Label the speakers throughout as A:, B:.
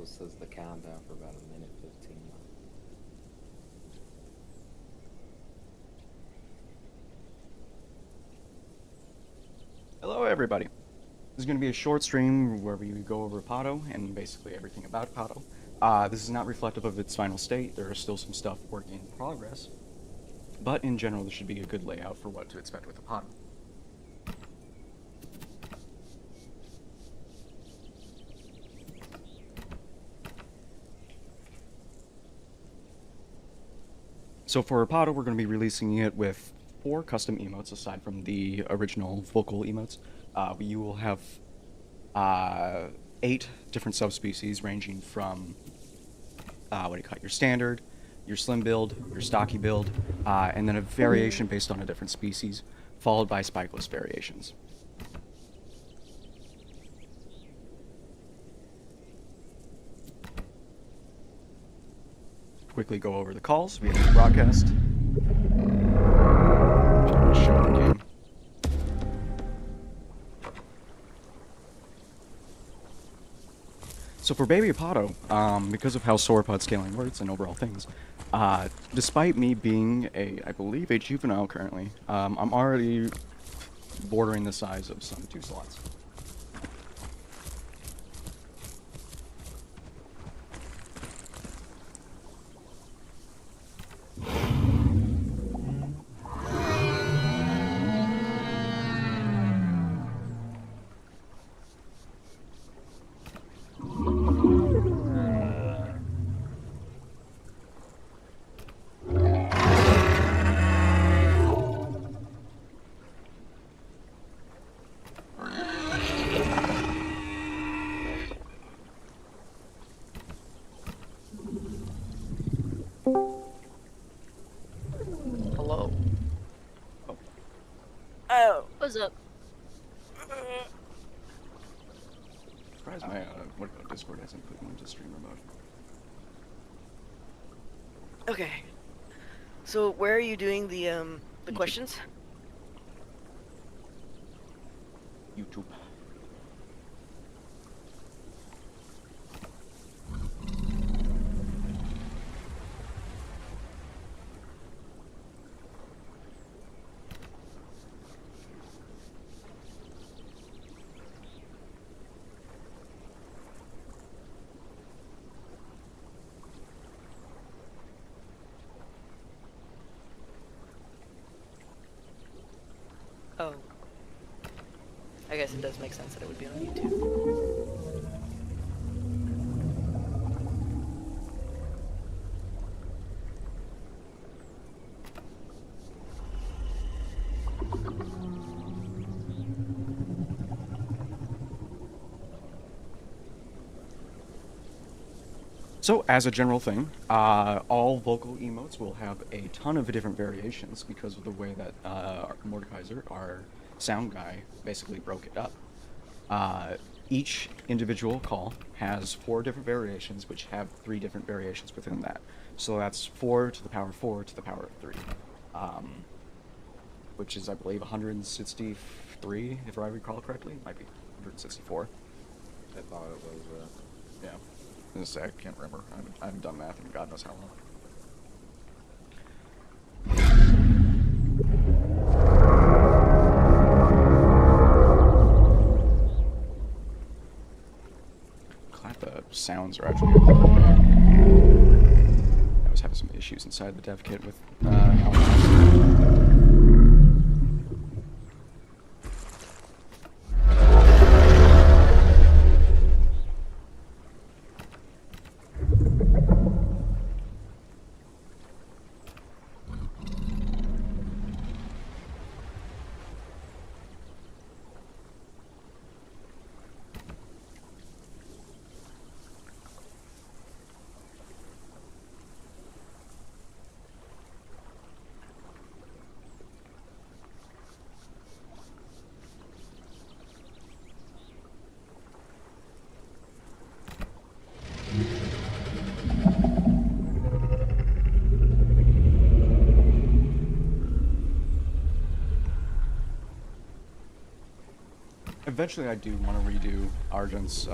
A: also says the countdown for about a minute 15.
B: Hello everybody. This is going to be a short stream where we go over Apato and basically everything about Apato. This is not reflective of its final state. There is still some stuff working in progress. But in general, this should be a good layout for what to expect with Apato. So for Apato, we're going to be releasing it with 4 custom emotes aside from the original vocal emotes. You will have 8 different subspecies ranging from your standard, your slim build, your stocky build, and then a variation based on a different species, followed by spikeless variations. Quickly go over the calls. We have the broadcast. Show the game. So for Baby Apato, because of how sauropod scaling works and overall things, despite me being I believe a juvenile currently, I'm already bordering the size of some 2 slots.
C: Hello.
B: Oh.
C: Oh, what's up?
B: Surprised my Discord hasn't put me into streamer mode.
C: Okay. So where are you doing the
B: YouTube.
C: questions?
B: YouTube.
C: Oh. I guess it does make sense that it would be on YouTube.
B: So, as a general thing, all vocal emotes will have a ton of different variations because of the way that Mordekaiser, our sound guy, basically broke it up. Each individual call has 4 different variations, which have 3 different variations within that. So that's 4 to the power 4 to the power of 3, which is, I believe, 163, if I recall correctly. It might be 164.
A: I thought it was,
B: Yeah. I can't remember. I haven't done math in God knows how long. Glad the sounds are actually good. I was having some issues inside the dev kit with how Eventually, I do want to redo Argent's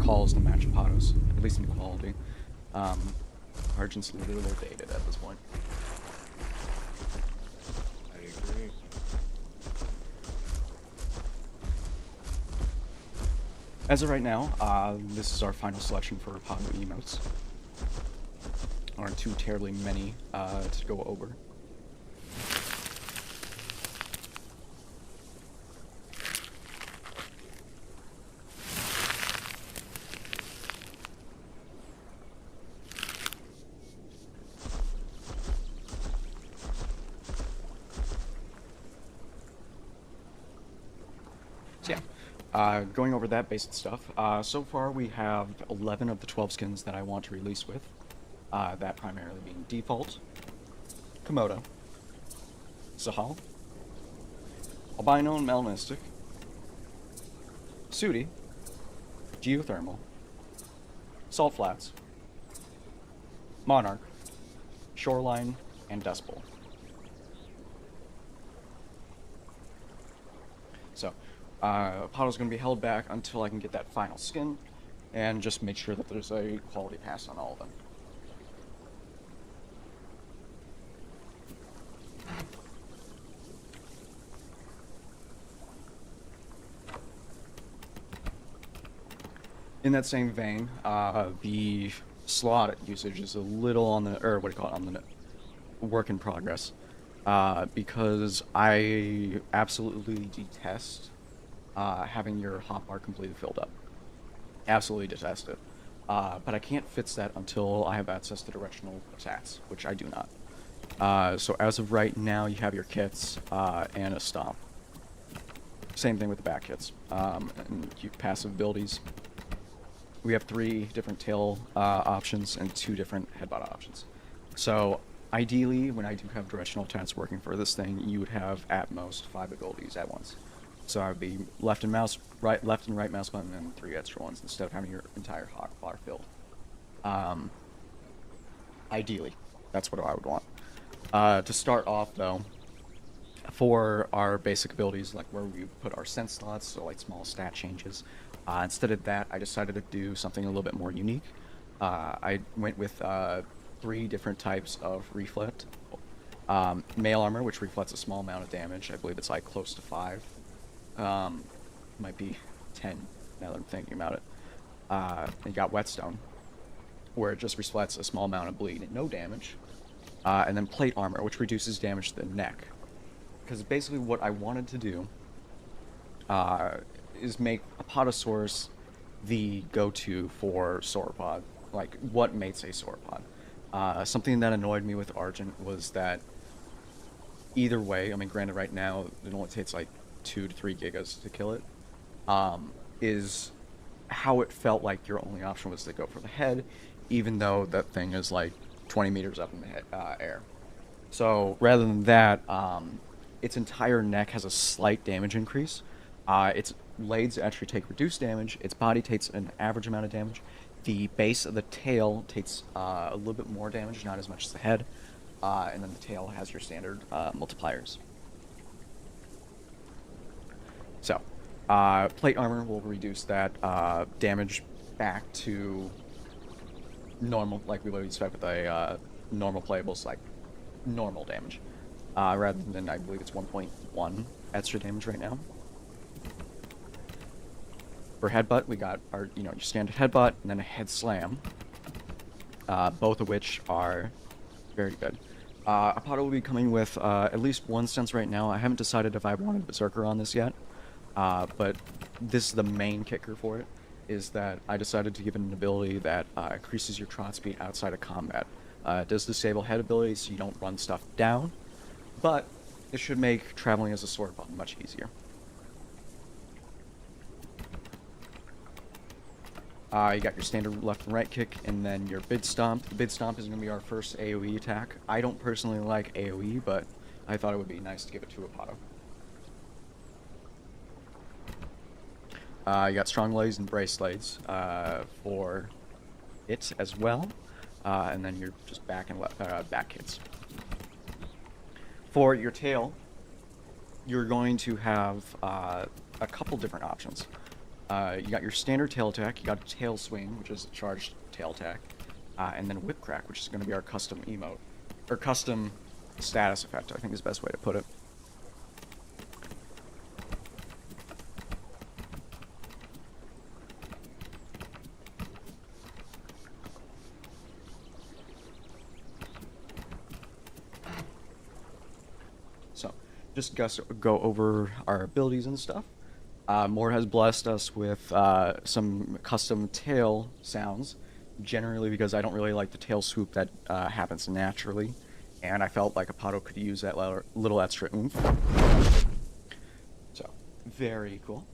B: calls to match Apatos, at least in quality. Argent's a little dated at this point.
A: I agree.
B: As of right now, this is our final selection for Apato emotes. Aren't too terribly many to go over. So yeah, going over that basic stuff. So far we have 11 of the 12 skins that I want to release with. That primarily being Default, Komodo, Sahal, Albino and Melanistic, Sooty, Geothermal, Salt Flats, Monarch, Shoreline, and Dust Bowl. So, Apato's going to be held back until I can get that final skin, and just make sure that there's a quality pass on all of them. In that same vein, the slot usage is a little on the, or what do you call it, on the work in progress, because I absolutely detest having your hotbar completely filled up. Absolutely detest it. But I can't fix that until I have access to directional stats, which I do not. So as of right now, you have your kits and a stomp. Same thing with the back kits. And your passive abilities. We have 3 different tail options and 2 different headbutt options. So ideally, when I do have directional attacks working for this thing, you would have at most 5 abilities at once. So I would be left and right mouse button, and 3 extra ones instead of having your entire hotbar filled. Ideally, that's what I would want. To start off, though, for our basic abilities, like where we put our sense slots, so like small stat changes, instead of that, I decided to do something a little bit more unique. I went with 3 different types of reflect. Mail armor, which reflects a small amount of damage. I believe it's like close to 5. Might be 10 now that I'm thinking about it. You got whetstone, where it just reflects a small amount of bleed and no damage. And then plate armor, which reduces damage to the neck. Because basically what I wanted to do is make Apatosaurus the go-to for sauropod, like what makes a sauropod. Something that annoyed me with Argent was that either way, I mean, granted right now it only takes like 2 to 3 gigas to kill it, is how it felt like your only option was to go for the head, even though that thing is like 20 meters up in the air. So rather than that, its entire neck has a slight damage increase. Its legs actually take reduced damage. Its body takes an average amount of damage. The base of the tail takes a little bit more damage, not as much as the head. And then the tail has your standard multipliers. So, plate armor will reduce that damage back to normal, like we would expect with a normal playables, like normal damage. Rather than, I believe it's 1.1 extra damage right now. For headbutt, we got our, your standard headbutt and then a head slam, both of which are very good. Apato will be coming with at least 1 stance right now. I haven't decided if I wanted Berserker on this yet, but this is the main kicker for it, is that I decided to give it an ability that increases your trot speed outside of combat. It does disable head abilities so you don't run stuff down, but it should make traveling as a sword button much easier. You got your standard left and right kick, and then your bid stomp. The bid stomp is going to be our first AoE attack. I don't personally like AoE, but I thought it would be nice to give it to Apato. You got strong legs and brace legs for it as well, and then you're just back and back hits. For your tail, you're going to have a couple different options. You got your standard tail attack, you got a tail swing, which is a charged tail attack, and then whip crack, which is going to be our custom emote, or custom status effect, I think is the best way to put it. So, just go over our abilities and stuff. Mort has blessed us with some custom tail sounds, generally because I don't really like the tail swoop that happens naturally, and I felt like Apato could use that little extra oomph. So, very cool.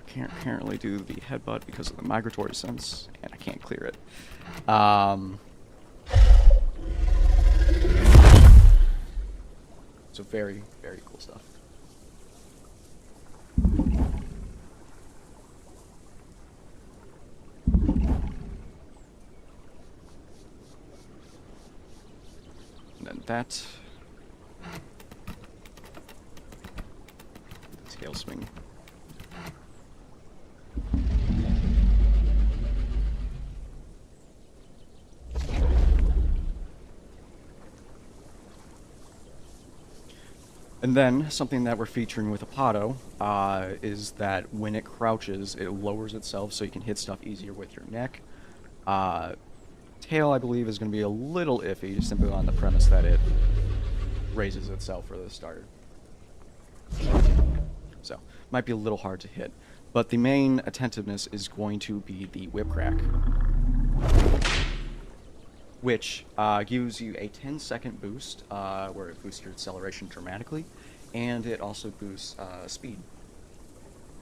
B: Can't currently do the headbutt because of the migratory sense, and I can't clear it. So very, very cool stuff. And then that. The tail swing. And then, something that we're featuring with Apato is that when it crouches, it lowers itself so you can hit stuff easier with your neck. Tail, I believe, is going to be a little iffy, just simply on the premise that it raises itself for the start. So, might be a little hard to hit. But the main attentiveness is going to be the whip crack, which gives you a 10-second boost, where it boosts your acceleration dramatically, and it also boosts speed.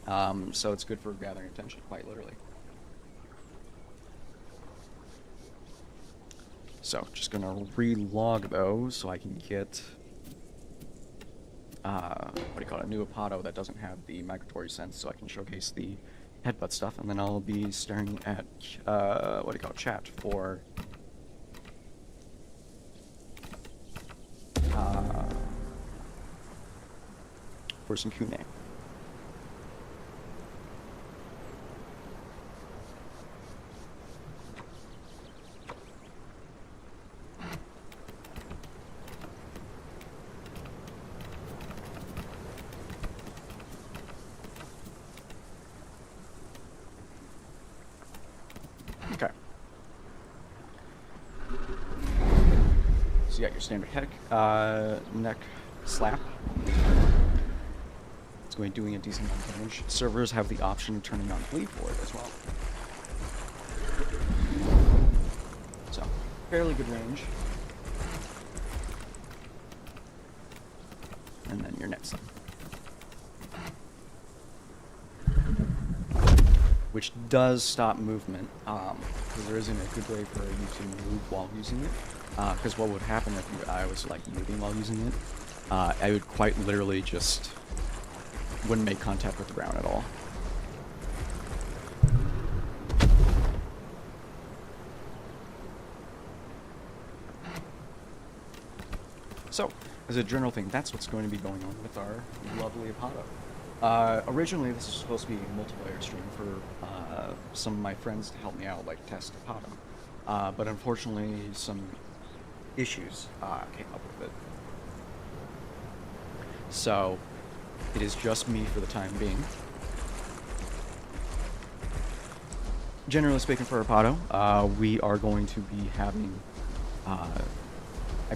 B: So it's good for gathering attention, quite literally. So, just gonna re-log those so I can get, a new Apato that doesn't have the migratory sense, so I can showcase the headbutt stuff, and then I'll be staring at, chat for some Q&A. Okay. So you got your standard neck slap. It's going to be doing a decent amount of damage. Servers have the option of turning on bleed for it as well. So, fairly good range. And then your next one, which does stop movement, because there isn't a good way for you to move while using it. Because what would happen if I was like moving while using it, I would quite literally just wouldn't make contact with the ground at all. So, as a general thing, that's what's going to be going on with our lovely Apato. Originally, this was supposed to be a multiplayer stream for some of my friends to help me out, like test Apato. But unfortunately, some issues came up with it. So, it is just me for the time being. Generally speaking, for Apato, we are going to be having, I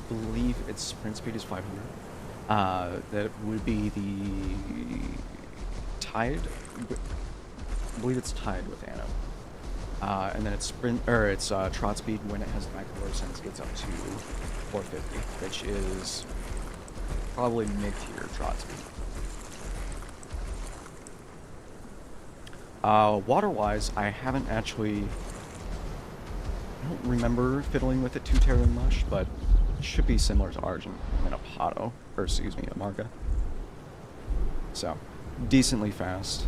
B: believe its sprint speed is 500. That would be the tied. I believe it's tied with Anno. And then its its trot speed when it has the micro sense gets up to 450, which is probably mid-tier trot speed. Water-wise, I haven't actually. I don't remember fiddling with it too terribly much, but it should be similar to Argent and Apato, or excuse me, Amarga. So, decently fast.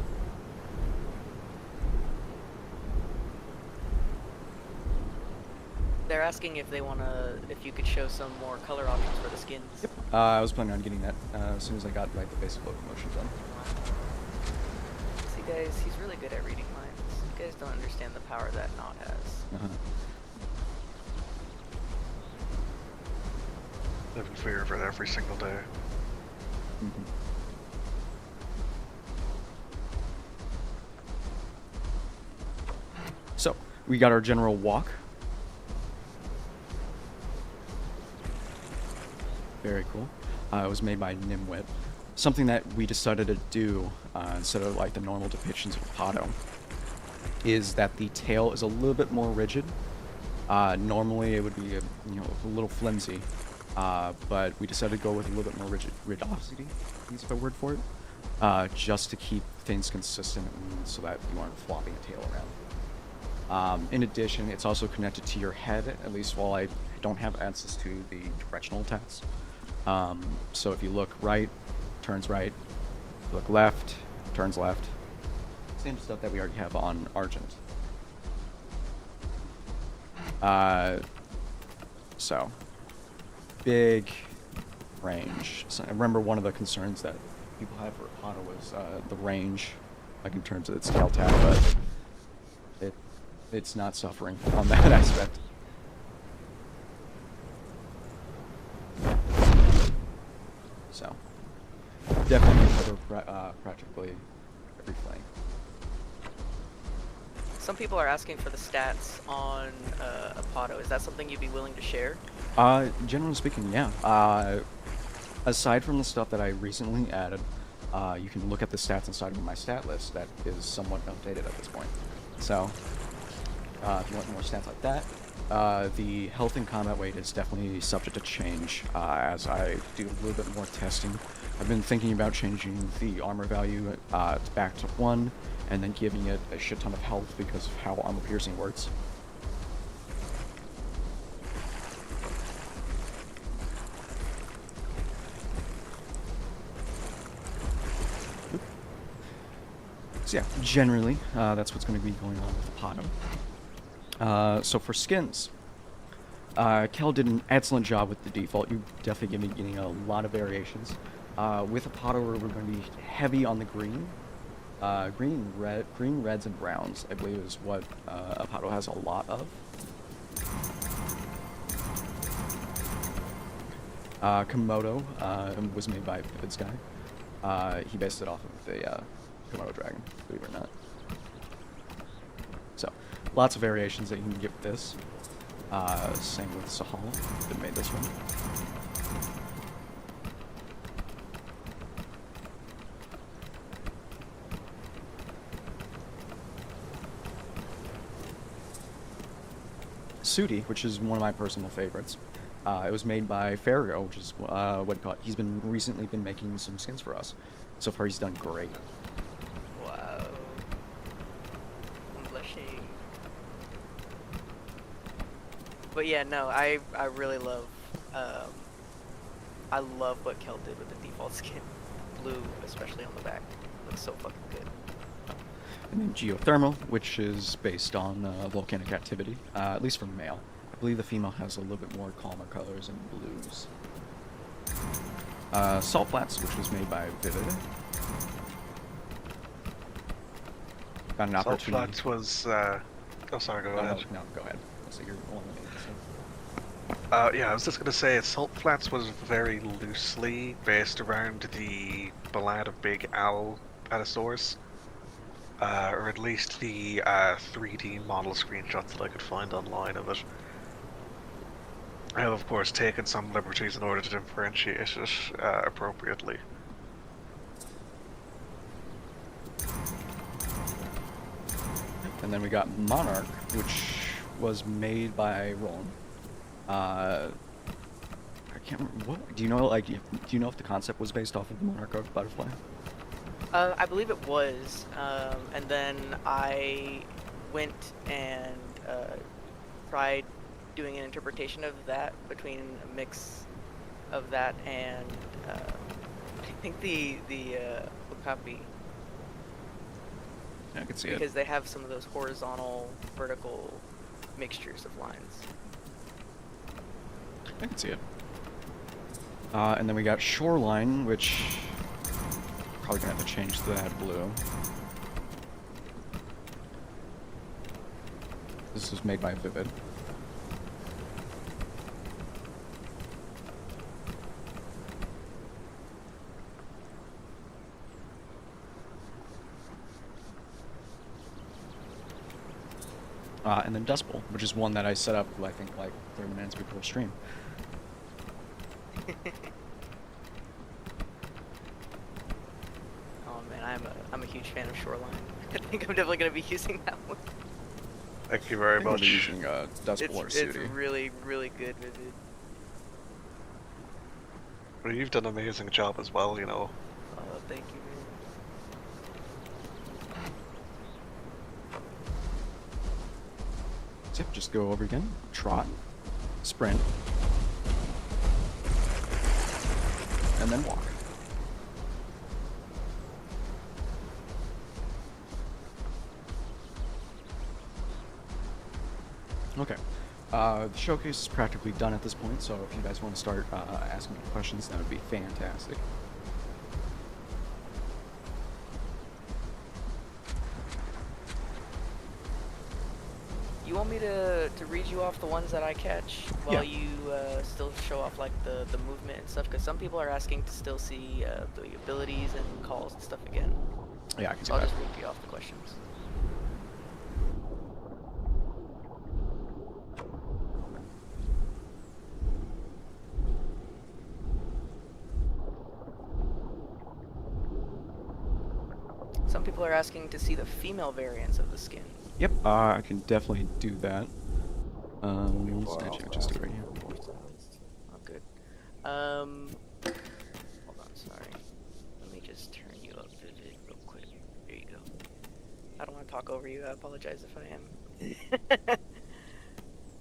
C: They're asking if if you could show some more color options for the skins.
B: Yep. I was planning on getting that as soon as I got like the basic locomotion done.
C: See, guys, he's really good at reading minds. You guys don't understand the power that Knot has.
D: Live in fear of it every single day.
B: So, we got our general walk. Very cool. It was made by Nimwit. Something that we decided to do instead of like the normal depictions of Apato is that the tail is a little bit more rigid. Normally it would be a little flimsy, but we decided to go with a little bit more rigidity, is the word for it, just to keep things consistent and so that you aren't flopping a tail around. In addition, it's also connected to your head, at least while I don't have access to the directional attacks. So if you look right, turns right, look left, turns left. Same stuff that we already have on Argent. So, big range. So I remember one of the concerns that people had for Apato was the range, like in terms of its tail tap, but it's not suffering on that aspect. So, definitely cover practically every flank.
C: Some people are asking for the stats on Apato. Is that something you'd be willing to share?
B: Generally speaking, yeah. Aside from the stuff that I recently added, you can look at the stats inside of my stat list that is somewhat updated at this point. So, if you want more stats like that, the health and combat weight is definitely subject to change as I do a little bit more testing. I've been thinking about changing the armor value back to 1 and then giving it a shit ton of health because of how armor piercing works. So yeah, generally, that's what's going to be going on with Apato. So for skins, Kel did an excellent job with the default. You're definitely going to be getting a lot of variations. With Apato, we're going to be heavy on the green. Green, reds, and browns, I believe, is what Apato has a lot of. Komodo was made by Vivid's guy. He based it off of the Komodo dragon, believe it or not. So, lots of variations that you can get with this. Same with Sahal, that made this one. Sudi, which is one of my personal favorites. It was made by Fargo, which is what he's recently been making some skins for us. So far, he's done great.
C: Wow. I'm blushing. But yeah, no, I really love, I love what Kel did with the default skin. Blue, especially on the back. Looks so fucking good.
B: And then Geothermal, which is based on volcanic activity, at least for male. I believe the female has a little bit more calmer colors and blues. Salt Flats, which was made by Vivid. Got an opportunity.
D: Salt Flats was, oh sorry, go ahead.
B: No, go ahead. So you're the one that made this.
D: Yeah, I was just going to say, Salt Flats was very loosely based around the Ballad of Big Owl Apatosaurus. Or at least the 3D model screenshots that I could find online of it. I have, of course, taken some liberties in order to differentiate it appropriately.
B: And then we got Monarch, which was made by Roland. I can't remember what. Do you know? Like, do you know if the concept was based off of the Monarch of Butterfly?
C: I believe it was, and then I went and tried doing an interpretation of that between a mix of that and I think the Okapi.
B: Yeah, I can see it.
C: Because they have some of those horizontal, vertical mixtures of lines.
B: I can see it. And then we got Shoreline, which probably gonna have to change that blue. This was made by Vivid. And then Dust Bowl, which is one that I set up, I think, like 30 minutes before stream.
C: Oh man, I'm a huge fan of Shoreline. I think I'm definitely gonna be using that one.
D: Thank you very
B: I think I'll
D: much.
B: be using Dust Bowl or
C: It's
B: Sooty.
C: really good, Vivid.
D: Well, you've done an amazing job as well, you know.
C: Oh, thank you, man.
B: So yep, just go over again. Trot, sprint, and then walk. Okay. The showcase is practically done at this point, so if you guys want to start asking me questions, that would be fantastic.
C: You want me to read you off the ones that I catch while
B: Yeah.
C: you still show off like the movement and stuff? Because some people are asking to still see the abilities and calls and stuff again.
B: Yeah, I can see
C: So I'll
B: that.
C: just read you off the questions. Some people are asking to see the female variants of the skin.
B: Yep, I can definitely do that.
A: Well,
B: Statue, just do it right here.
C: Oh, good. Hold on, sorry. Let me just turn you up, Vivid, real quick. There you go. I don't want to talk over you. I apologize if I am.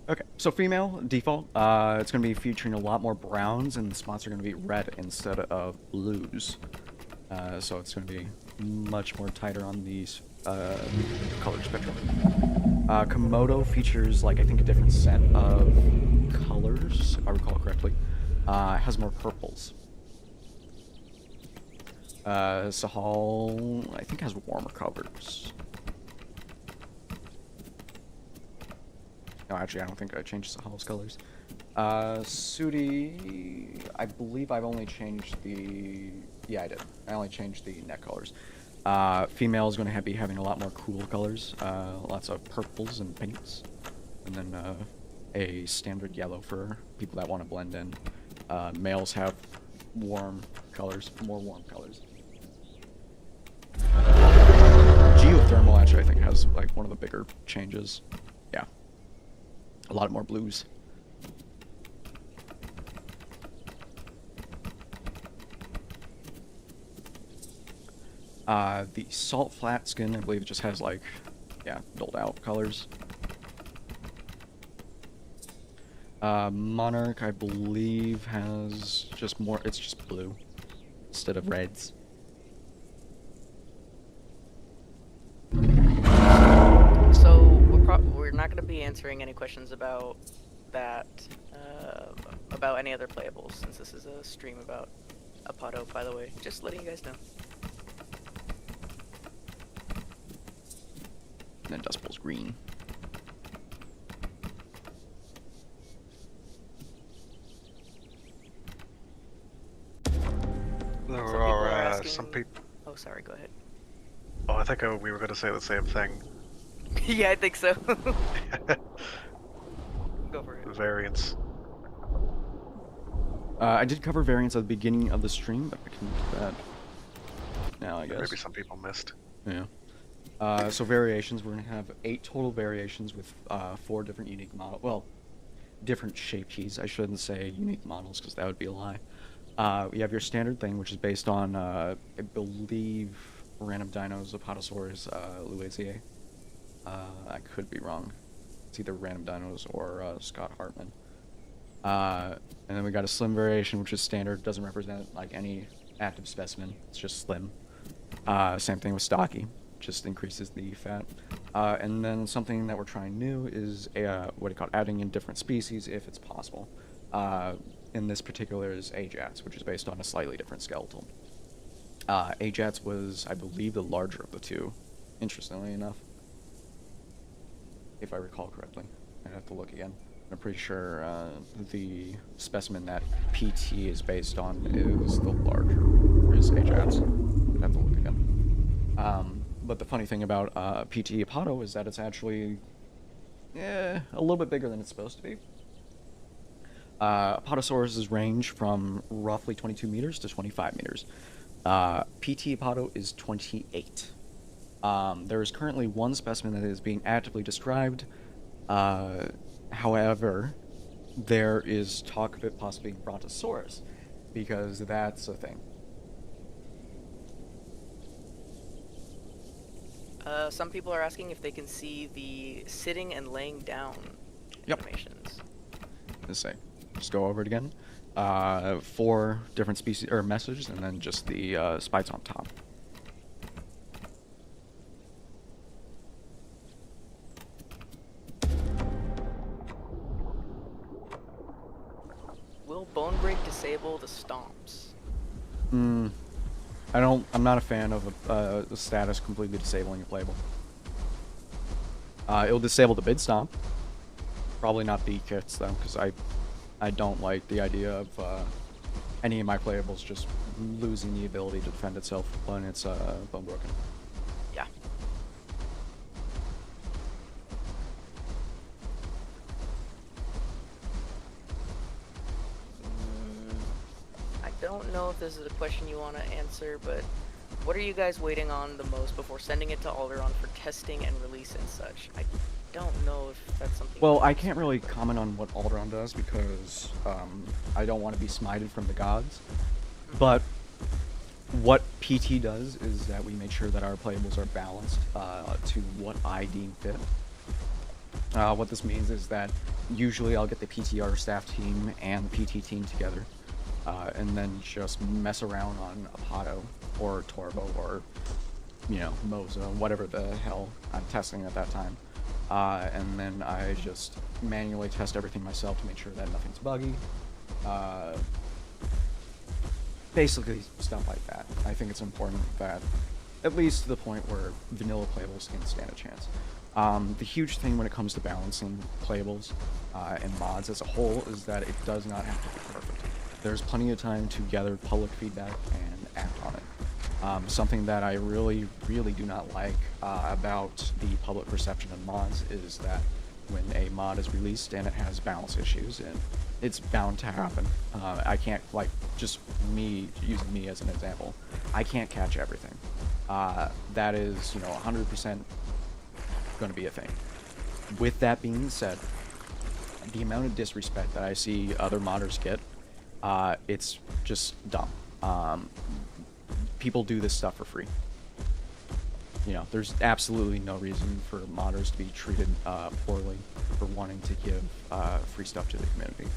B: Okay, so female default, it's going to be featuring a lot more browns, and the spots are going to be red instead of blues. So it's going to be much more tighter on these color spectrum. Komodo features, like, I think a different set of colors, if I recall correctly. Has more purples. Sahal, I think, has warmer colors. No, actually, I don't think I changed Sahal's colors. Sooty, I believe I've only changed the... Yeah, I did. I only changed the neck colors. Female is going to be having a lot more cool colors. Lots of purples and pinks. And then a standard yellow for people that want to blend in. Males have warm colors, more warm colors. Geothermal actually, I think, has like one of the bigger changes. Yeah. A lot more blues. The salt flat skin, I believe it just has like, yeah, dulled out colors. Monarch, I believe, has just more, it's just blue instead of reds.
C: So we're not going to be answering any questions about that, about any other playables, since this is a stream about Apato, by the way. Just letting you guys know.
B: And then Dust Bowl's green.
D: There
C: Some people
D: are
C: are asking...
D: some people.
C: Oh, sorry, go ahead.
D: Oh, I think we were going to say the same thing.
C: Yeah, I think so. Go for it.
D: Variants.
B: I did cover variants at the beginning of the stream, but I can do that now, I guess.
D: Maybe some people missed.
B: Yeah. So variations, we're going to have 8 total variations with 4 different unique models. Well, different shape keys. I shouldn't say unique models because that would be a lie. You have your standard thing, which is based on, I believe, Random Dinos, Apatosaurus, Luisier. I could be wrong. It's either Random Dinos or Scott Hartman. And then we got a slim variation, which is standard. Doesn't represent like any active specimen. It's just slim. Same thing with stocky. Just increases the fat. And then something that we're trying new is what do you call it? Adding in different species if it's possible. In this particular is Ajax, which is based on a slightly different skeletal. Ajax was, I believe, the larger of the two, interestingly enough. If I recall correctly. I'd have to look again. I'm pretty sure the specimen that PT is based on is the larger, is Ajax. I'd have to look again. But the funny thing about PT Apato is that it's actually a little bit bigger than it's supposed to be. Apatosaurus range from roughly 22 meters to 25 meters. PT Apato is 28. There is currently one specimen that is being actively described. However, there is talk of it possibly being Brontosaurus, because that's a thing.
C: Some people are asking if they can see the sitting and laying down animations.
B: Let's say, just go over it again. 4 different species or messages, and then just the spikes on top.
C: Will Bone Break disable the stomps?
B: I'm not a fan of the status completely disabling a playable. It'll disable the bid stomp. Probably not the kits though, because I don't like the idea of any of my playables just losing the ability to defend itself when it's bone broken.
C: Yeah. I don't know if this is a question you want to answer, but what are you guys waiting on the most before sending it to Alderaan for testing and release and such? I don't know if that's something.
B: Well, I can't really comment on what Alderaan does because I don't want to be smited from the gods. But what PT does is that we make sure that our playables are balanced to what I deem fit. What this means is that usually I'll get the PTR staff team and the PT team together, and then just mess around on Apato or Torvo or, you know, Moza, whatever the hell I'm testing at that time. And then I just manually test everything myself to make sure that nothing's buggy. Basically, stuff like that. I think it's important that, at least to the point where vanilla playables can stand a chance. The huge thing when it comes to balancing playables and mods as a whole is that it does not have to be perfect. There's plenty of time to gather public feedback and act on it. Something that I really do not like about the public perception of mods is that when a mod is released and it has balance issues, and it's bound to happen. I can't, like, just me, using me as an example, I can't catch everything. That is, you know, 100% going to be a thing. With that being said, the amount of disrespect that I see other modders get, it's just dumb. People do this stuff for free. You know, there's absolutely no reason for modders to be treated poorly for wanting to give free stuff to the community.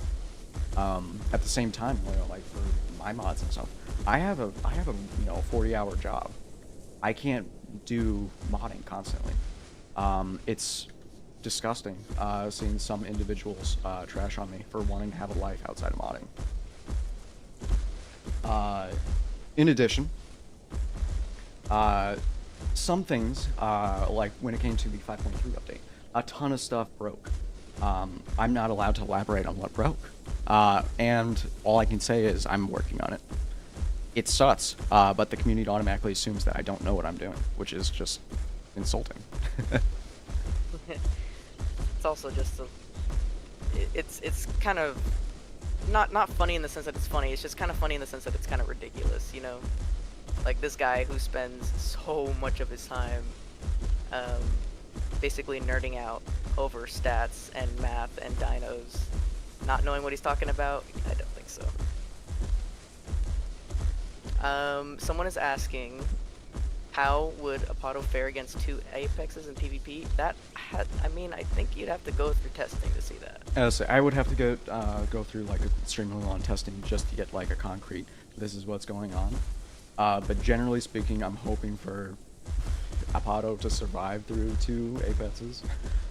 B: At the same time, you know, like for my mods and stuff, I have a you know 40-hour job. I can't do modding constantly. It's disgusting seeing some individuals trash on me for wanting to have a life outside of modding. In addition, some things, like when it came to the 5.3 update, a ton of stuff broke. I'm not allowed to elaborate on what broke. And all I can say is I'm working on it. It sucks, but the community automatically assumes that I don't know what I'm doing, which is just insulting.
C: It's also just it's kind of not funny in the sense that it's funny. It's just kind of funny in the sense that it's kind of ridiculous, you know? Like this guy who spends so much of his time basically nerding out over stats and math and dinos, not knowing what he's talking about. I don't think so. Someone is asking, how would Apato fare against 2 Apexes in PvP? I mean, I think you'd have to go through testing to see that.
B: As I would have to go through like a extremely long testing just to get like a concrete, this is what's going on. But generally speaking, I'm hoping for Apato to survive through 2 Apexes.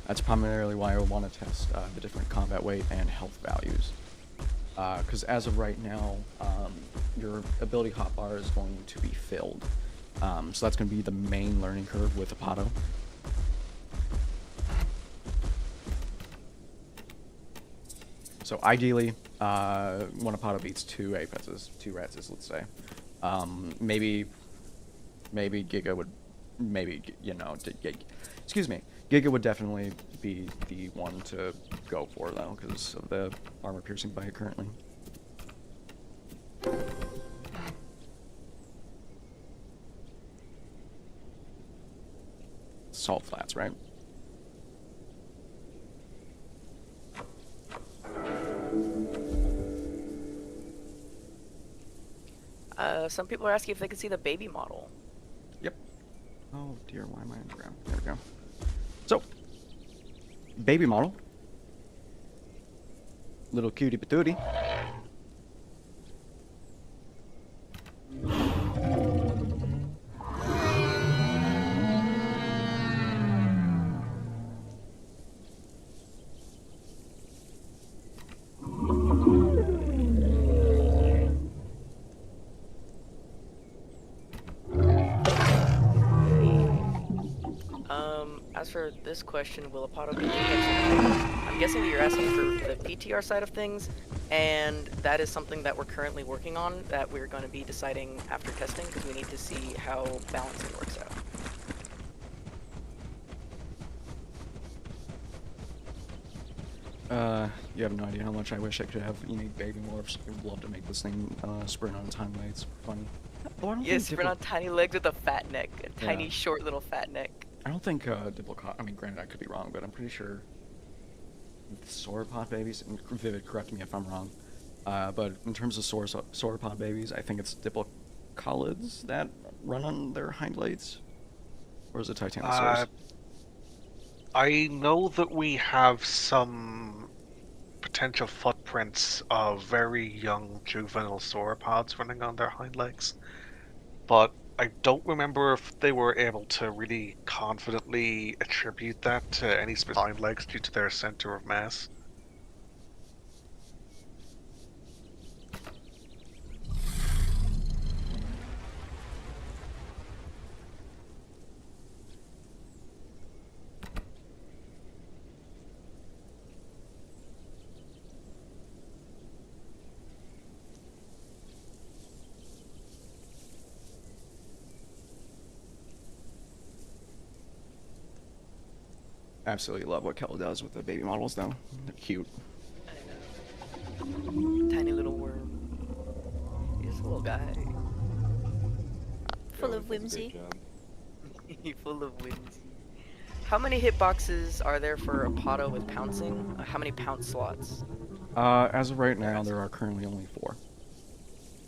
B: That's primarily why I want to test the different combat weight and health values. Because as of right now, your ability hotbar is going to be filled. So that's going to be the main learning curve with Apato. So ideally, one Apato beats 2 Apexes, 2 Ratses, let's say. Maybe Giga would, excuse me, Giga would definitely be the one to go for though, because of the armor piercing bite currently. Salt flats, right?
C: Some people are asking if they can see the baby model.
B: Yep. Oh dear, why am I underground? There we go. So, baby model. Little cutie patootie.
C: As for this question, will Apato be I'm guessing that you're asking for the PTR side of things, and that is something that we're currently working on, that we're going to be deciding after testing, because we need to see how balancing works out.
B: You have no idea how much I wish I could have unique baby morphs. I would love to make this thing sprint on its hind legs. Funny. Oh, I don't
C: Yes,
B: think
C: sprint on tiny legs with a fat neck, a tiny
B: Yeah.
C: short little fat neck.
B: I don't think Diplocot. I mean, granted, I could be wrong, but I'm pretty sure the sauropod babies. And Vivid, correct me if I'm wrong. But in terms of sauropod babies, I think it's Diplocolids that run on their hind legs, or is it Titanosaurus?
D: I know that we have some potential footprints of very young juvenile sauropods running on their hind legs, but I don't remember if they were able to really confidently attribute that to any specific hind legs due to their center of mass.
B: Absolutely love what Kelly does with the baby models, though. They're cute.
C: I know. Tiny little worm. He's a little guy.
A: Joe
E: Full of
A: does a great
E: whimsy.
A: job.
C: Full of whimsy. How many hitboxes are there for Apato with pouncing? How many pounce slots?
B: As of right now, there are currently only 4.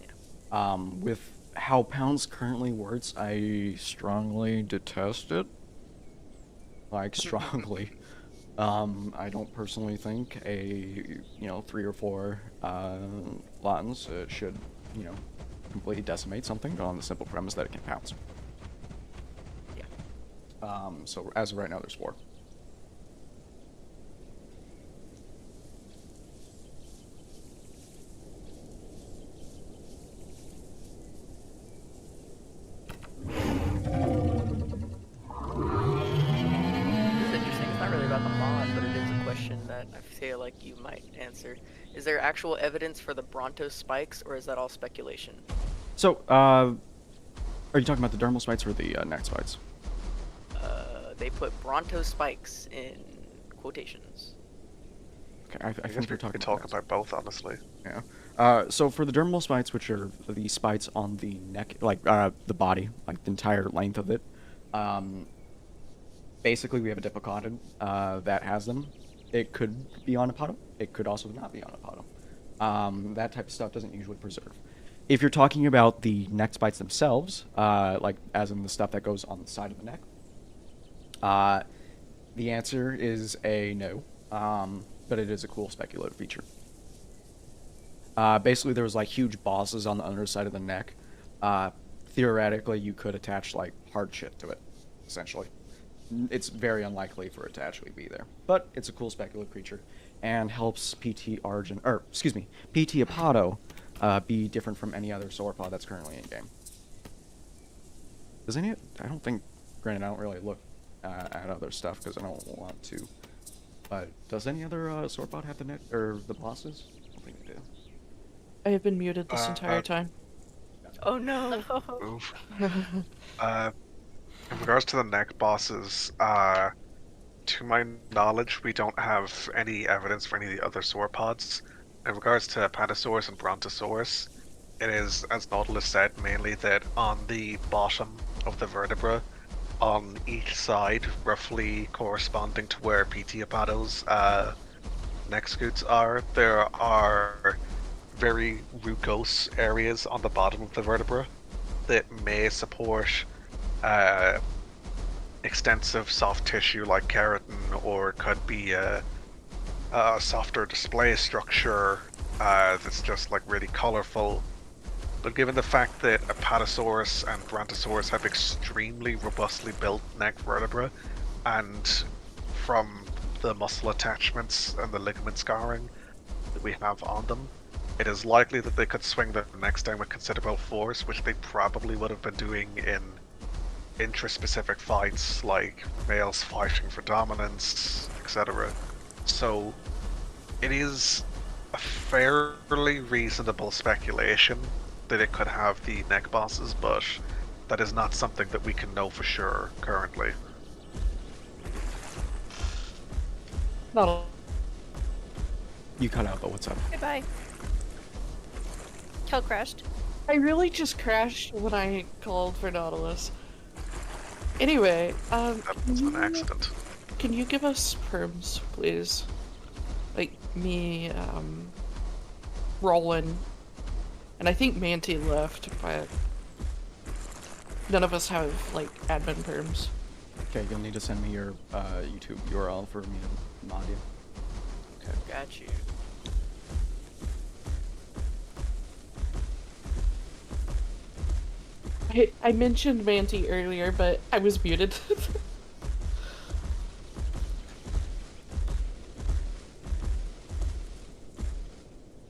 C: Yeah.
B: With how pounds currently works, I strongly detest it. Like, strongly. I don't personally think a, 3 or 4 Latins should, completely decimate something on the simple premise that it can pounce.
C: Yeah.
B: So as of right now, there's 4.
C: This is interesting. It's not really about the mod, but it is a question that I feel like you might answer. Is there actual evidence for the Bronto spikes, or is that all speculation?
B: So, are you talking about the dermal spikes or the neck spikes?
C: They put Bronto spikes in quotations.
B: Okay, I
D: I
B: think
D: guess
B: you're
D: we
B: talking
D: could talk
B: necks.
D: about both, honestly.
B: Yeah. So for the dermal spikes, which are the spikes on the neck, like the body, like the entire length of it, basically we have a Diplocotid that has them. It could be on Apato. It could also not be on Apato. That type of stuff doesn't usually preserve. If you're talking about the neck spikes themselves, like as in the stuff that goes on the side of the neck, the answer is a no. But it is a cool speculative feature. Basically, there was like huge bosses on the underside of the neck. Theoretically, you could attach like hard shit to it, essentially. It's very unlikely for it to actually be there, but it's a cool speculative creature. and helps PT Argent, or excuse me, PT Apato be different from any other sauropod that's currently in game. Does any? I don't think. Granted, I don't really look at other stuff because I don't want to. But does any other sauropod have the net or the bosses? I don't think they do.
E: I have been muted this entire time.
C: Oh no!
D: Move. In regards to the neck bosses, to my knowledge, we don't have any evidence for any of the other sauropods. In regards to Apatosaurus and Brontosaurus, it is, as Nautilus said, mainly that on the bottom of the vertebra, on each side, roughly corresponding to where PT Apato's neck scoots are, there are very rugose areas on the bottom of the vertebra that may support extensive soft tissue like keratin, or could be a softer display structure that's just like really colorful. But given the fact that Apatosaurus and Brontosaurus have extremely robustly built neck vertebrae, and from the muscle attachments and the ligament scarring that we have on them, it is likely that they could swing their necks down with considerable force, which they probably would have been doing in intraspecific fights, like males fighting for dominance, etc. So it is a fairly reasonable speculation that it could have the neck bosses, but that is not something that we can know for sure currently.
E: Not
B: You cut out, but what's up?
F: Goodbye. Kel crashed.
E: I really just crashed when I called for Nautilus. Anyway,
D: That was an accident.
E: can you give us perms, please? Like me, Roland, and I think Manti left, but none of us have like admin perms.
B: Okay, you'll need to send me your YouTube URL for me to mod you.
C: Okay, got you.
E: I mentioned Manti earlier, but I was muted.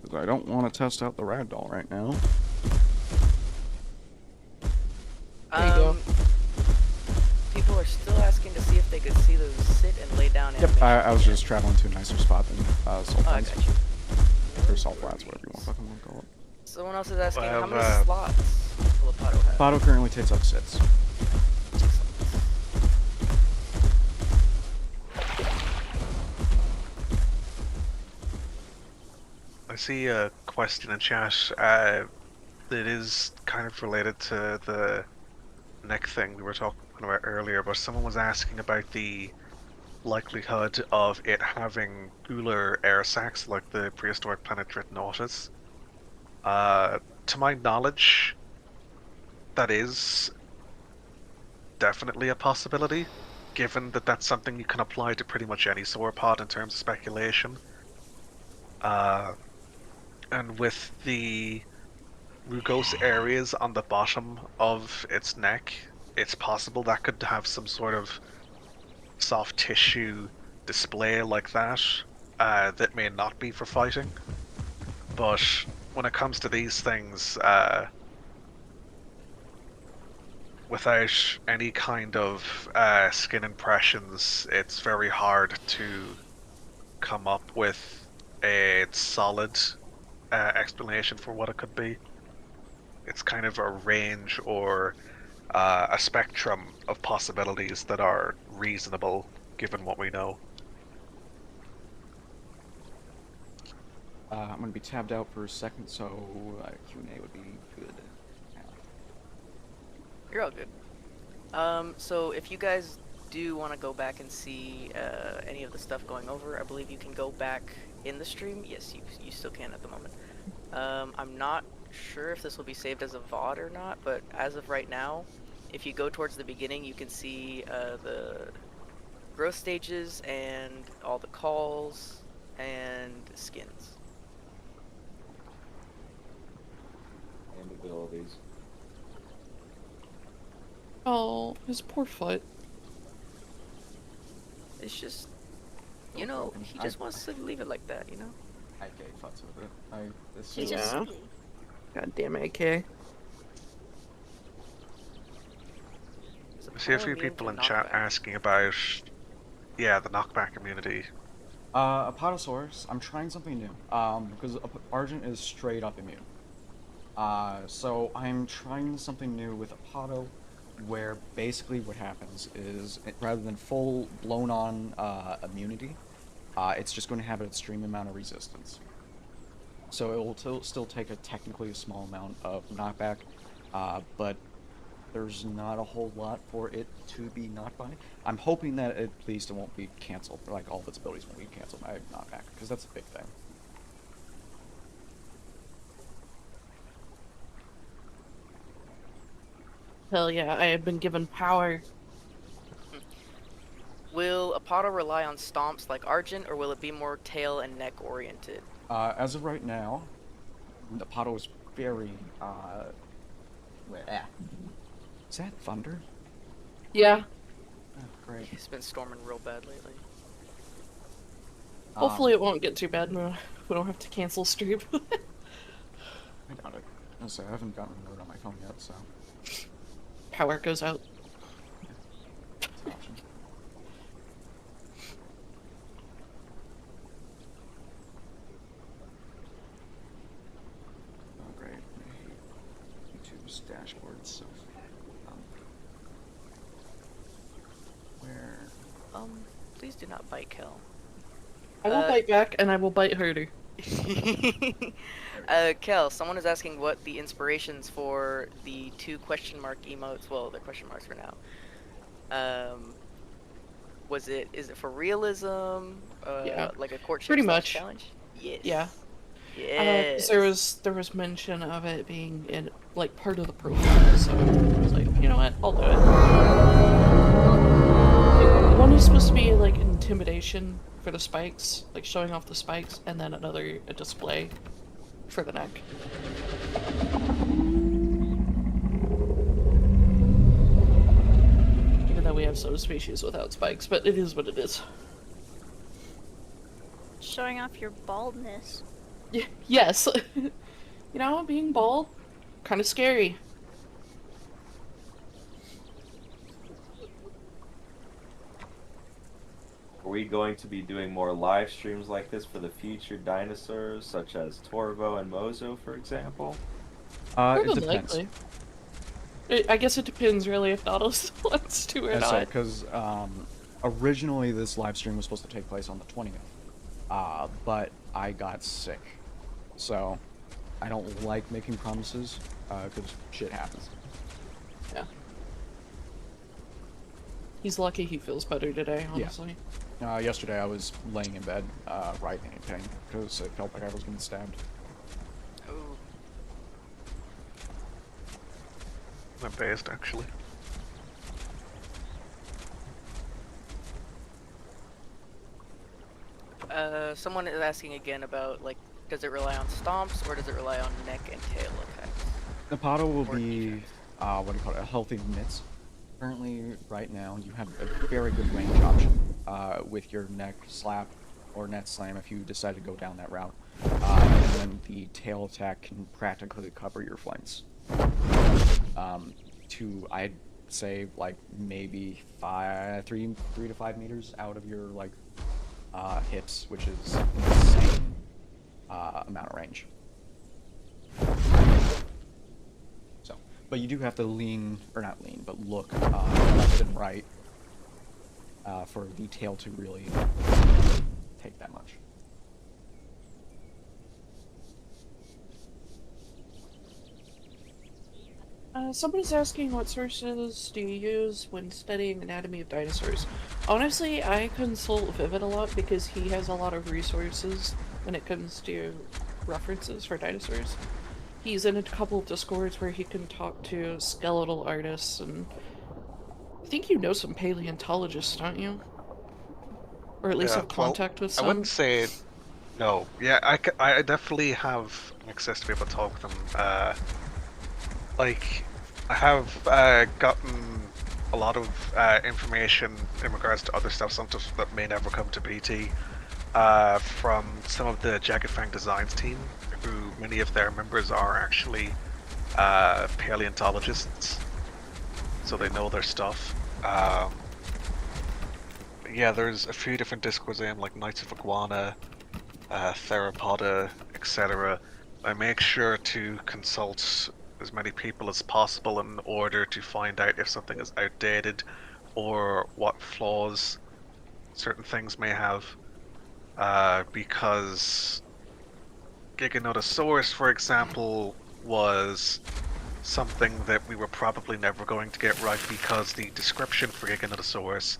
B: Because I don't want to test out the ragdoll right now.
E: There you go.
C: People are still asking to see if they could see those sit and lay down
B: Yep,
C: animations.
B: I was just traveling to a nicer spot than Salt
C: Oh, I
B: Flats.
C: got you.
B: Or Salt Flats, whatever you want to fucking call it.
C: Someone else is asking,
D: Well,
C: how many slots will Apato have?
B: Pato currently takes up 6.
C: 6 slots.
D: I see a question in chat that is kind of related to the neck thing we were talking about earlier, but someone was asking about the likelihood of it having gular air sacs like the prehistoric planet Tritonautus. To my knowledge, that is definitely a possibility, given that that's something you can apply to pretty much any sauropod in terms of speculation. And with the rugose areas on the bottom of its neck, it's possible that could have some sort of soft tissue display like that, that may not be for fighting. But when it comes to these things, without any kind of skin impressions, it's very hard to come up with a solid explanation for what it could be. It's kind of a range or a spectrum of possibilities that are reasonable given what we know.
B: I'm going to be tabbed out for a second, so Q&A would be good.
C: You're all good. So if you guys do want to go back and see any of the stuff going over, I believe you can go back in the stream. Yes, you still can at the moment. I'm not sure if this will be saved as a VOD or not, but as of right now, if you go towards the beginning, you can see the growth stages and all the calls and skins.
G: And abilities.
E: Oh, his poor foot.
C: It's just You know, he just
B: I-
C: wants to leave it like that, you know?
B: I gave fucks with it. This
F: He's
B: is
F: just
E: Yeah.
F: silly.
E: God damn it, AK.
C: Is
D: I see a
C: Apollo
D: few
C: immune
D: people
C: to
D: in chat
C: knockback?
D: asking about, yeah, the knockback immunity.
B: Apatosaurus, I'm trying something new. Because Argent is straight up immune. So I'm trying something new with Apato, where basically what happens is, rather than full blown-on immunity, it's just going to have an extreme amount of resistance. So it will still take a technically small amount of knockback, but there's not a whole lot for it to be knocked by. I'm hoping that at least it won't be cancelled, like all of its abilities won't be cancelled by knockback, because that's a big thing.
E: Hell yeah, I have been given power.
C: Will Apollo rely on stomps like Argent, or will it be more tail and neck oriented?
B: As of right now, Apato is very, Is that thunder?
E: Yeah,
B: Oh, great.
C: It's been storming real bad lately.
E: hopefully it won't get too bad and we don't have to cancel stream.
B: I doubt it. I haven't gotten a note on my phone yet, so
E: Power goes out.
B: it's an option. Oh, great. I hate YouTube's dashboard, so... where...
C: Please do not bite Kel.
E: I will bite back and I will bite harder.
C: Kel, someone is asking what the inspirations for the 2 question mark emotes, well, they're question marks for now. Is it for realism?
E: Yeah,
C: Like a courtship
E: pretty
C: slash
E: much.
C: challenge? Yes.
E: Yeah.
C: Yes.
E: There was mention of it being in like part of the profile, so I was like, you know what, I'll do it. One is supposed to be like intimidation for the spikes, like showing off the spikes, and then another a display for the neck. Even though we have some species without spikes, but it is what it is.
F: Showing off your baldness.
E: Yes. You know, being bald, kind of scary.
G: Are we going to be doing more live streams like this for the featured dinosaurs, such as Torvo and Mozo, for example?
B: It
E: More than
B: depends.
E: likely. I guess it depends, really, if Nautilus wants to or
B: That's
E: not.
B: it, because originally this live stream was supposed to take place on the 20th, but I got sick, so I don't like making promises, because shit happens.
E: Yeah. He's lucky he feels better today, honestly.
B: Yesterday I was laying in bed, writhing in pain, because it felt like I was getting stabbed.
C: Ooh.
D: I'm based, actually.
C: Someone is asking again about, like, does it rely on stomps or does it rely on neck and tail attacks?
B: Napato will
C: Or
B: be,
C: defense.
B: what do you call it, a healthy mitts. Currently, right now, you have a very good range option with your neck slap or net slam if you decide to go down that route. And then the tail attack can practically cover your flanks. I'd say, like, maybe 3 to 5 meters out of your, like, hips, which is an insane amount of range. So, but you do have to lean, or not lean, but look left and right for the tail to really take that much.
E: Somebody's asking what sources do you use when studying anatomy of dinosaurs. Honestly, I consult Vivid a lot because he has a lot of resources when it comes to references for dinosaurs. He's in a couple of discords where he can talk to skeletal artists, and I think you know some paleontologists, don't you? Or at least
D: Yeah,
E: have contact with some?
D: I wouldn't say no. Yeah, I definitely have access to be able to talk with them. Like, I have gotten a lot of information in regards to other stuff, some stuff that may never come to BT, from some of the Jagged Fang Designs team, who many of their members are actually paleontologists, so they know their stuff. Yeah, there's a few different discords in, like Knights of Iguana, Theropoda, etc. I make sure to consult as many people as possible in order to find out if something is outdated or what flaws certain things may have. Because Giganotosaurus, for example, was something that we were probably never going to get right because the description for Giganotosaurus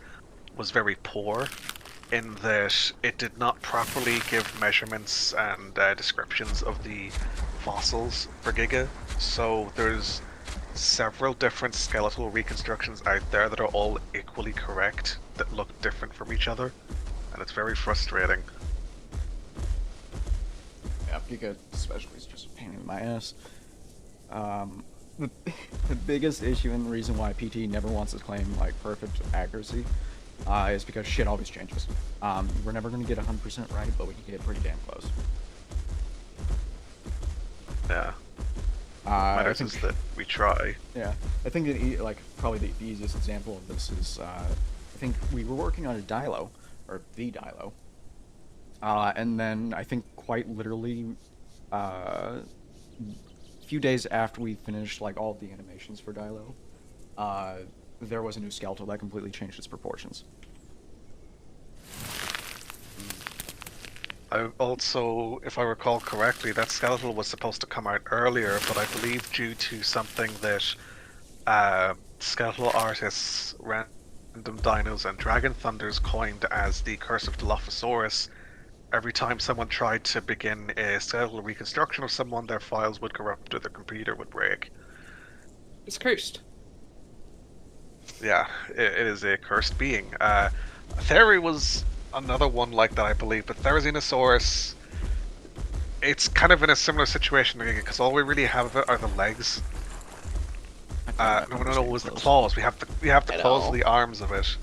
D: was very poor, in that it did not properly give measurements and descriptions of the fossils for Giga. So there's several different skeletal reconstructions out there that are all equally correct, that look different from each other, and it's very frustrating.
B: Yeah, Giga especially is just a pain in my ass. The biggest issue and the reason why PT never wants to claim like perfect accuracy is because shit always changes. We're never going to get 100% right, but we can get pretty damn close.
D: Yeah. Matters is that we try.
B: Yeah, I think that like probably the easiest example of this is I think we were working on a Dilo, or the Dilo, and then I think quite literally a few days after we finished like all of the animations for Dilo, there was a new skeletal that completely changed its proportions.
D: I also, if I recall correctly, that skeletal was supposed to come out earlier, but I believe due to something that skeletal artists, Random Dinos, and Dragon Thunders coined as the Curse of Dilophosaurus, every time someone tried to begin a skeletal reconstruction of someone, their files would corrupt or their computer would break.
E: It's cursed.
D: Yeah, it is a cursed being. Theory was another one like that, I believe, but Therizinosaurus, it's kind of in a similar situation because all we really have of it are the legs. No, it was the claws. We have the claws of the arms of it.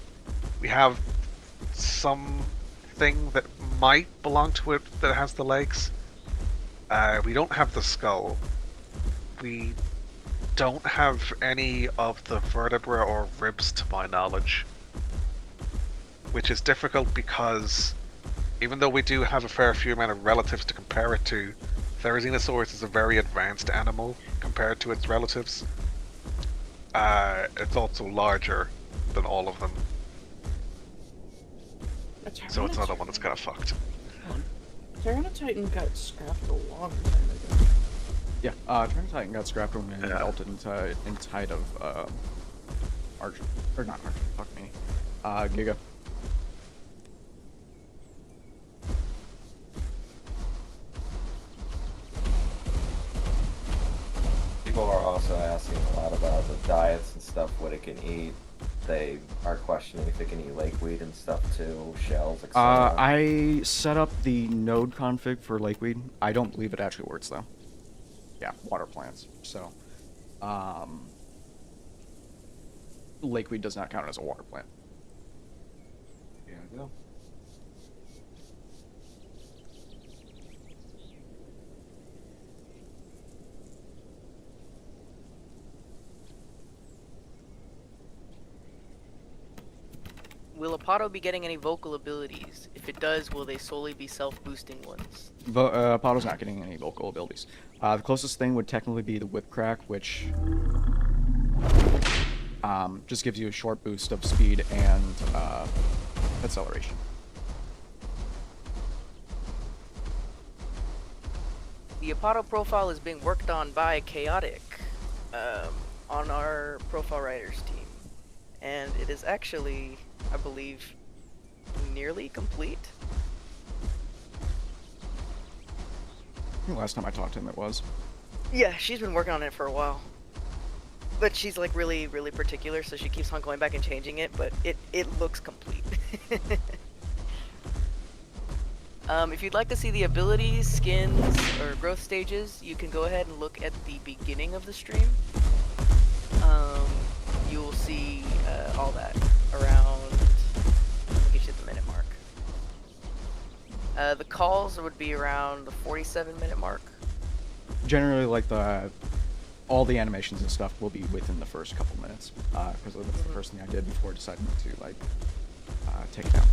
D: We have something that might belong to it that has the legs. We don't have the skull. We don't have any of the vertebra or ribs to my knowledge. Which is difficult because even though we do have a fair few amount of relatives to compare it to, Therizinosaurus is a very advanced animal compared to its relatives. It's also larger than all of them. So it's another one that's kind of fucked.
E: Tyranititan got scrapped a long time ago.
B: Yeah, Tyranititan got scrapped when it melted inside of Arch, or not Arch, fuck me, Giga.
G: People are also asking a lot about the diets and stuff, what it can eat. They are questioning if it can eat lakeweed and stuff too, shells, etc.
B: I set up the node config for lakeweed. I don't believe it actually works though. Yeah, water plants. So, lakeweed does not count as a water plant.
G: Yeah, I know.
C: Will Apato be getting any vocal abilities? If it does, will they solely be self-boosting ones?
B: Apato's not getting any vocal abilities. The closest thing would technically be the Whip Crack, which just gives you a short boost of speed and acceleration.
C: The Apato profile is being worked on by Chaotic on our profile writers team. And it is actually, I believe, nearly complete.
B: I think last time I talked to him it was.
C: Yeah, she's been working on it for a while. But she's like really, really particular, so she keeps on going back and changing it, but it looks complete. If you'd like to see the abilities, skins, or growth stages, you can go ahead and look at the beginning of the stream. You'll see all that around. Let me get you the minute mark. The calls would be around the 47-minute mark.
B: Generally, like all the animations and stuff will be within the first couple minutes, because that's the first thing I did before deciding to like take it down.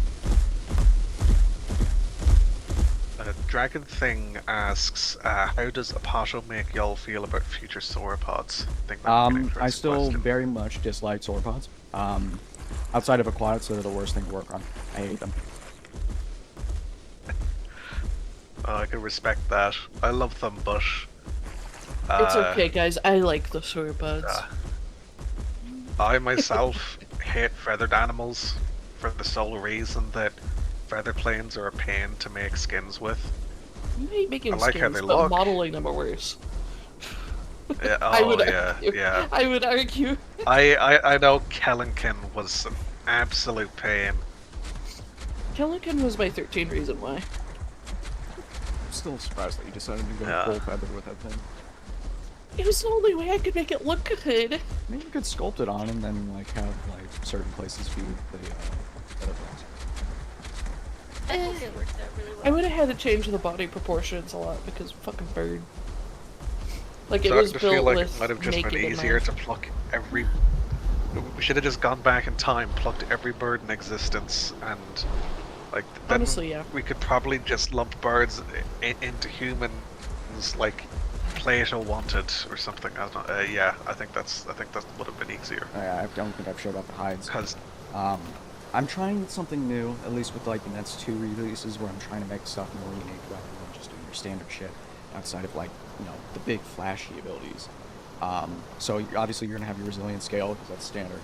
D: Dragon Thing asks, how does Apato make y'all feel about future sauropods? I think that's an interesting
B: I still
D: question.
B: very much dislike sauropods. Outside of aquatics, they're the worst thing to work on. I hate them.
D: I can respect that. I love them, but
E: It's okay, guys. I like the sauropods.
D: I myself hate feathered animals for the sole reason that feather planes are a pain to make skins with.
E: You hate making
D: I like how
E: skins,
D: they
E: but
D: look.
E: modeling them are worse.
D: Yeah,
E: I would
D: yeah,
E: argue.
D: yeah.
E: I would argue.
D: I know Kellenkin was an absolute pain.
E: Kellican was my 13 reason why.
B: I'm still surprised that you decided to go
D: Yeah.
B: full feather with that thing.
E: It was the only way I could make it look good.
B: Maybe you could sculpt it on and then like have like certain places be the feather planes.
F: I think it worked out really well.
E: I would have had to change the body proportions a lot because fucking bird. Like it
D: Starting
E: was
D: to
E: built
D: feel like
E: with
D: it might have just
E: naked
D: been
E: in
D: easier
E: mind.
D: to pluck every. We should have just gone back in time, plucked every bird in existence, and like then
E: Honestly, yeah.
D: we could probably just lump birds into humans like Plato wanted or something. I don't know. Yeah, I think that would have been easier.
B: I don't think I've showed up the hides.
D: Because
B: I'm trying something new, at least with like the next 2 releases, where I'm trying to make stuff more unique rather than just doing your standard shit outside of like, you know, the big flashy abilities. So obviously you're gonna have your resilience scale because that's standard,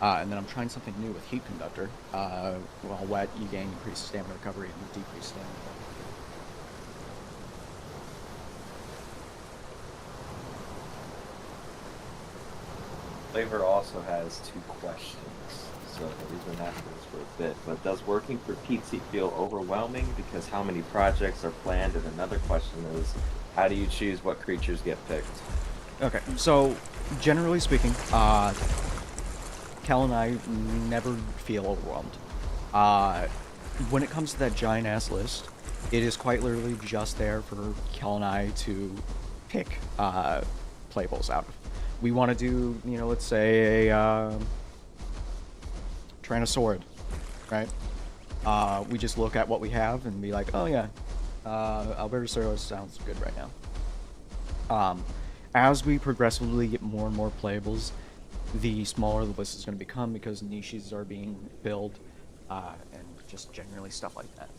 B: and then I'm trying something new with heat conductor. While wet, you gain increased stamina recovery and decreased stamina.
G: Flavor also has 2 questions, so we've been after this for a bit. But does working for Pizza feel overwhelming because how many projects are planned? And another question is, how do you choose what creatures get picked?
B: Okay, so generally speaking, Cal and I never feel overwhelmed. When it comes to that giant ass list, it is quite literally just there for Cal and I to pick playables out of. We want to do, you know, let's say a Tyrannosaurid, right? We just look at what we have and be like, oh yeah, Apatosaurus sounds good right now. As we progressively get more and more playables, the smaller the list is going to become because niches are being filled, and just generally stuff like that.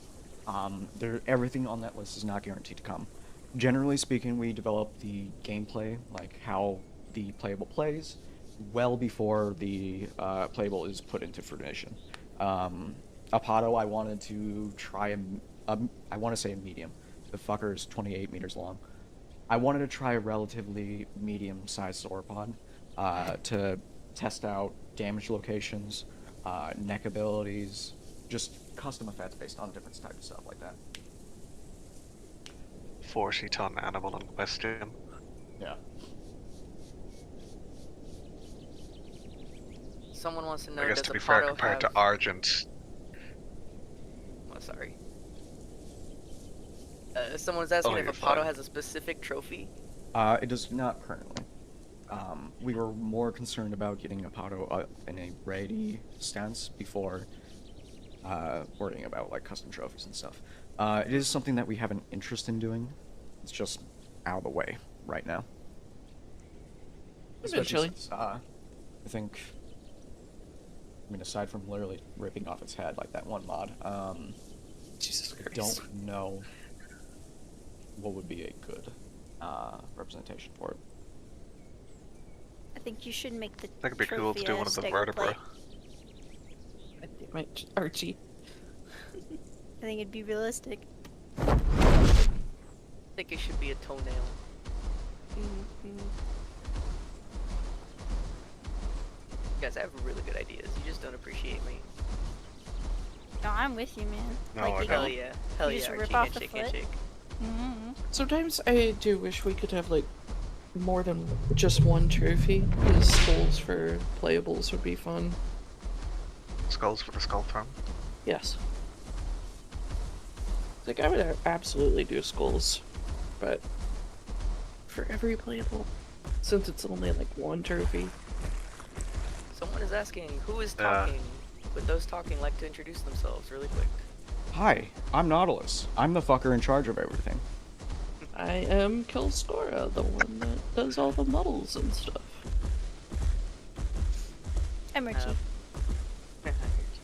B: Everything on that list is not guaranteed to come. Generally speaking, we develop the gameplay, like how the playable plays, well before the playable is put into fruition. Apato, I wanted to try I want to say a medium. The fucker is 28 meters long. I wanted to try a relatively medium-sized sauropod to test out damage locations, neck abilities, just custom effects based on different types of stuff like that.
D: 40-ton animal in question.
B: Yeah.
C: Someone wants to know,
D: I guess
C: does
D: to be fair,
C: Apato
D: compared
C: have...
D: to Argent,
C: Oh, sorry. Someone's asking if
D: you're
C: Apato
D: fine.
C: has a specific trophy.
B: It does not currently. We were more concerned about getting Apato in a ready stance before worrying about like custom trophies and stuff. It is something that we have an interest in doing. It's just out of the way right now.
E: Eventually.
B: Since, I think, I mean, aside from literally ripping off its head like that one mod,
E: Jesus
B: I
E: Christ.
B: don't know what would be a good representation for it.
F: I think you should make the
D: I think it'd be cool to do one of the vertebrae.
E: God damn it, Archie.
F: I think it'd be realistic.
C: I think it should be a toenail.
F: Mm-hmm.
C: You guys have really good ideas. You just don't appreciate me.
F: No, I'm with you, man.
D: No,
F: like,
D: I
F: you
C: Hell
F: know,
C: yeah. Hell
F: You
C: yeah,
F: just
C: Archie.
F: rip off the
C: Handshake,
F: foot?
C: handshake.
F: mm-hmm.
E: Sometimes I do wish we could have like more than just one trophy, because skulls for playables would be fun.
D: skulls for the skull throne.
E: Yes. Like, I would absolutely do skulls, but for every playable, since it's only like one trophy.
C: Someone is asking, who is
D: Yeah.
C: talking? Would those talking like to introduce themselves really quick?
B: Hi, I'm Nautilus. I'm the fucker in charge of everything.
E: I am Kilstora, the one that does all the models and stuff.
F: I'm Archie.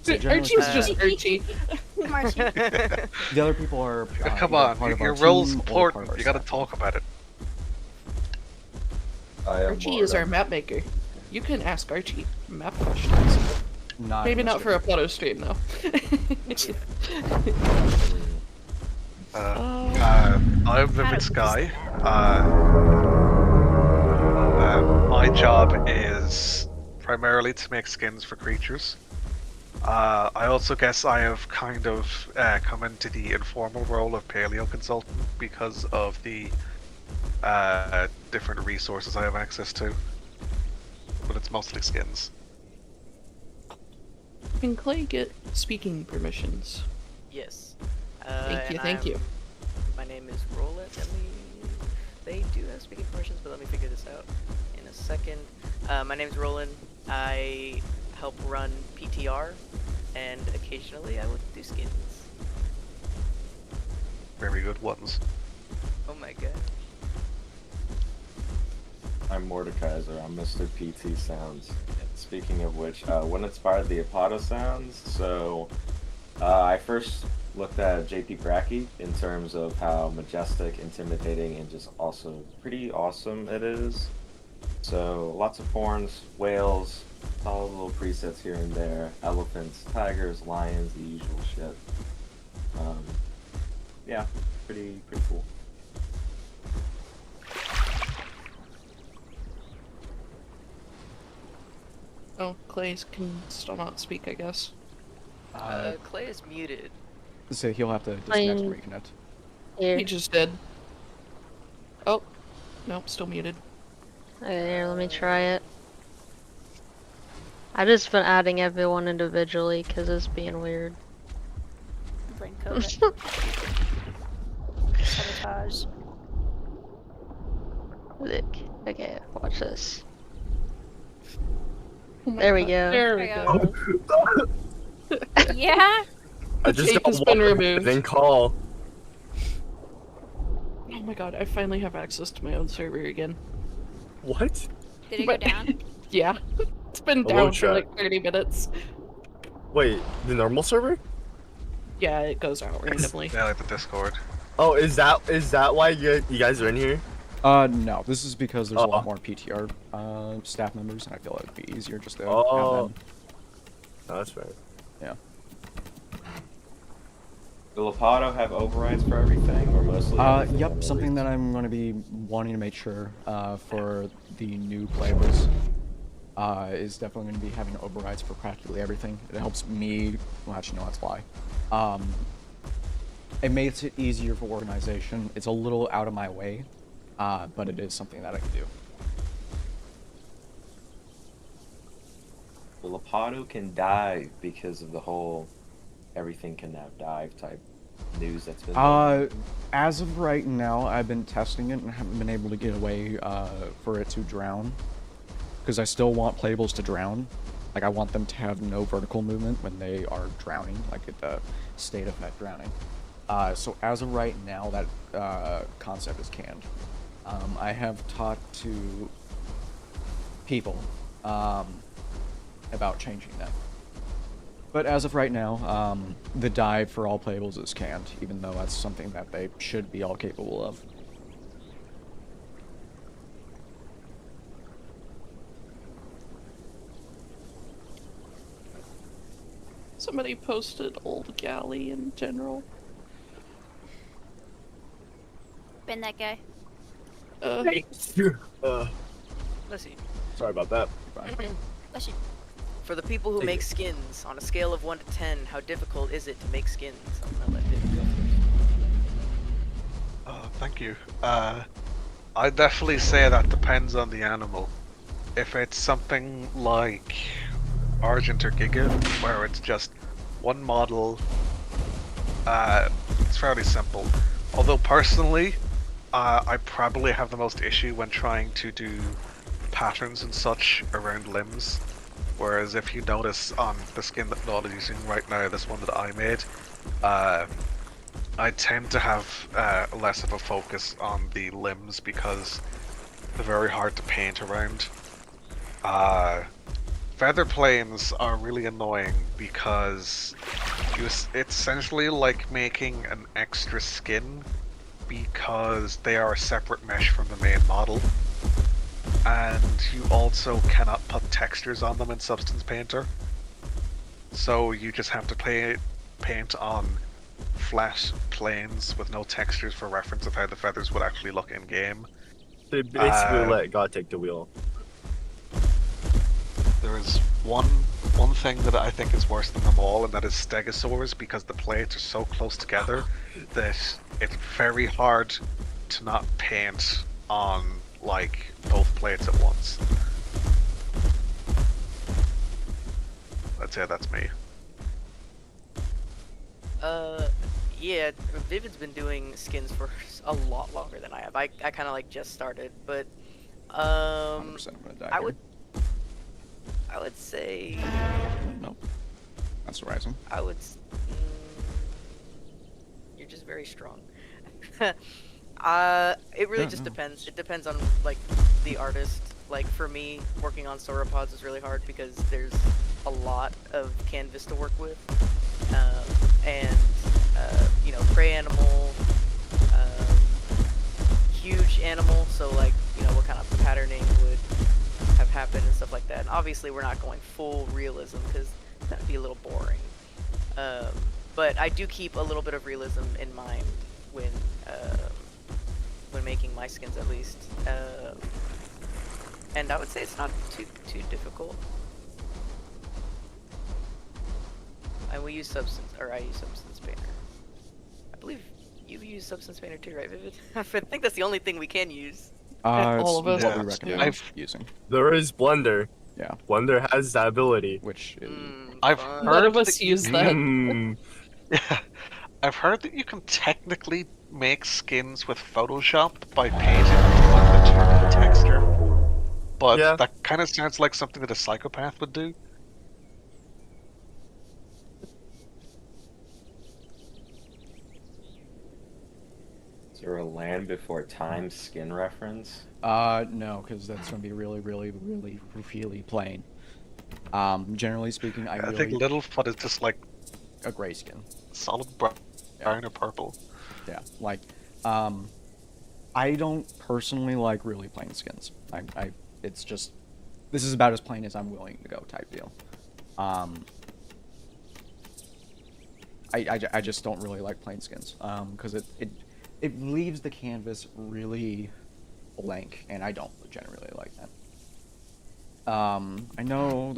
B: So generally
E: Archie's
B: speaking,
E: just Archie.
F: I'm Archie.
B: the other people are.
D: Come
B: either
D: on,
B: part of
D: your
B: our
D: role's
B: team or part of
D: important.
B: our
D: You gotta
B: staff.
D: talk about it.
G: I am
E: Archie is our map maker. You can ask Archie map questions. Maybe not for a Plato stream, though.
D: I'm Vivid Sky. My job is primarily to make skins for creatures. I also guess I have kind of come into the informal role of Paleo consultant because of the different resources I have access to. But it's mostly skins.
E: Can Clay get speaking permissions?
C: Yes.
E: Thank you.
C: My name is Roland. They do have speaking permissions, but let me figure this out in a second. My name's Roland. I help run PTR, and occasionally I will do skins.
D: Very good ones.
C: Oh my god.
G: I'm Mordekaiser. I'm Mr. PT Sounds. Speaking of which, what inspired the Apatosaurus sounds? So, I first looked at JP Cracky in terms of how majestic, intimidating, and just also pretty awesome it is. So, lots of horns, whales, all little presets here and there, elephants, tigers, lions, the usual shit. Yeah, pretty cool.
E: Oh, Clay can still not speak, I guess.
C: Clay is muted.
B: So he'll have to disconnect and
F: Fine.
B: reconnect.
E: He
F: Here.
E: just did. Oh, nope, still muted.
F: Okay, here, let me try it. I just been adding everyone individually because it's being weird.
H: Brain code it. Sabotage.
F: Look. Okay, watch this.
E: Oh my
F: There we
E: God,
F: go.
E: There we
H: There
E: go.
H: Yeah?
I: I just
E: Tape
I: got
E: has been
I: one
E: removed.
I: then call.
E: Oh my god, I finally have access to my own server again.
I: What?
H: Did it go
E: But-
H: down?
E: Yeah. It's been
I: Hello,
E: down for
I: chat.
E: like 30 minutes.
I: Wait, the normal server?
E: Yeah, it goes out randomly.
D: Yeah, like the Discord.
I: Oh, is that why you guys are in here?
B: No, this is because there's a lot
I: Oh.
B: more PTR staff members, and I feel it would be easier just to
I: Oh.
B: have them.
I: Oh, that's right.
B: Yeah.
G: Will Apato have overrides for everything, or mostly? everything
B: Yep,
G: on the
B: something
G: release?
B: that I'm going to be wanting to make sure for the new playables is definitely going to be having overrides for practically everything. It helps me, well actually no, that's why. It makes it easier for organization. It's a little out of my way, but it is something that I can do.
G: Well, Apato can dive because of the whole everything can now dive type news that's been.
B: As of right now, I've been testing it and haven't been able to get away for it to drown. Because I still want playables to drown. Like, I want them to have no vertical movement when they are drowning, like at the state of that drowning. So as of right now, that concept is canned. I have talked to people about changing that. But as of right now, the dive for all playables is canned, even though that's something that they should be all capable of.
E: Somebody posted old galley in general.
H: Been that guy.
C: Let's see.
I: Sorry about that.
H: Bless you.
C: For the people who
I: Thank
C: make
I: you.
C: skins, on a scale of 1 to 10, how difficult is it to make skins? I'm gonna let David go first.
D: Thank you. I'd definitely say that depends on the animal. If it's something like Argent or Giga, where it's just one model. It's fairly simple. Although personally, I probably have the most issue when trying to do patterns and such around limbs. Whereas if you notice on the skin that Nod is using right now, this one that I made, I tend to have less of a focus on the limbs because they're very hard to paint around. Feather planes are really annoying because it's essentially like making an extra skin because they are a separate mesh from the main model. And you also cannot put textures on them in Substance Painter. So you just have to paint on flat planes with no textures for reference of how the feathers would actually look in game.
I: They basically let God take the wheel.
D: There is one thing that I think is worse than them all, and that is stegosaurs, because the plates are so close together that it's very hard to not paint on like both plates at once. That's me.
C: Yeah, Vivid's been doing skins for a lot longer than I have. I kind of like just started, but
B: 100% I'm gonna die
C: I
B: here.
C: would say
B: Nope. That's surprising.
C: I would. You're just very strong. It really
B: Yeah,
C: just
B: no.
C: depends. It depends on like the artist. Like for me, working on sauropods is really hard because there's a lot of canvas to work with, and you know, prey animal, huge animal. So like, you know, what kind of patterning would have happened and stuff like that. And obviously, we're not going full realism because that'd be a little boring. But I do keep a little bit of realism in mind when making my skins, at least. And I would say it's not too difficult. And we use Substance, or I use Substance Painter. I believe you use Substance Painter too, right, Vivid? I think that's the only thing we can use.
E: All of us.
B: What we
D: Yeah.
B: recommend
D: I've-
B: using.
I: There is Blender.
B: Yeah,
I: Blender has that ability.
B: which is
D: I've
C: Fun.
E: None of
D: heard
E: us
D: that
E: use
D: you-
E: that.
D: Yeah, I've heard that you can technically make skins with Photoshop by painting on the determined texture. But
I: Yeah.
D: that kind of sounds like something that a psychopath would do.
G: Is there a Land Before Time skin reference?
B: no, because that's gonna be really plain. Generally speaking, I
D: I
B: really
D: think Littlefoot is just like
B: a gray skin.
D: solid brown or purple.
B: Yeah, like, I don't personally like really plain skins. It's just, this is about as plain as I'm willing to go type deal. I just don't really like plain skins, because it leaves the canvas really blank, and I don't generally like that. I know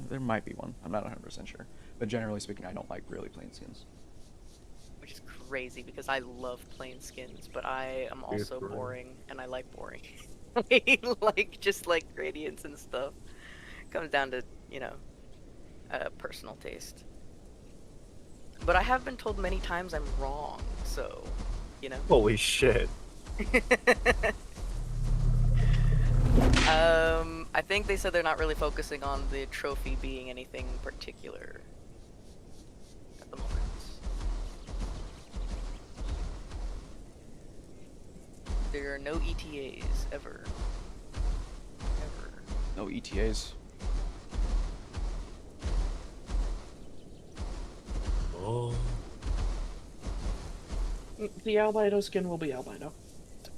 B: there might be one, I'm not 100% sure, but generally speaking, I don't like really plain skins.
C: Which is crazy because I love plain skins, but I am also
I: Boring.
C: boring, and I like boring. Like, just like gradients and stuff. Comes down to, you know, personal taste. But I have been told many times I'm wrong, so, you know.
I: Holy shit.
C: I think they said they're not really focusing on the trophy being anything particular at the moment. There are no ETAs ever. Ever.
B: No ETAs.
I: Oh.
E: The albino skin will be albino.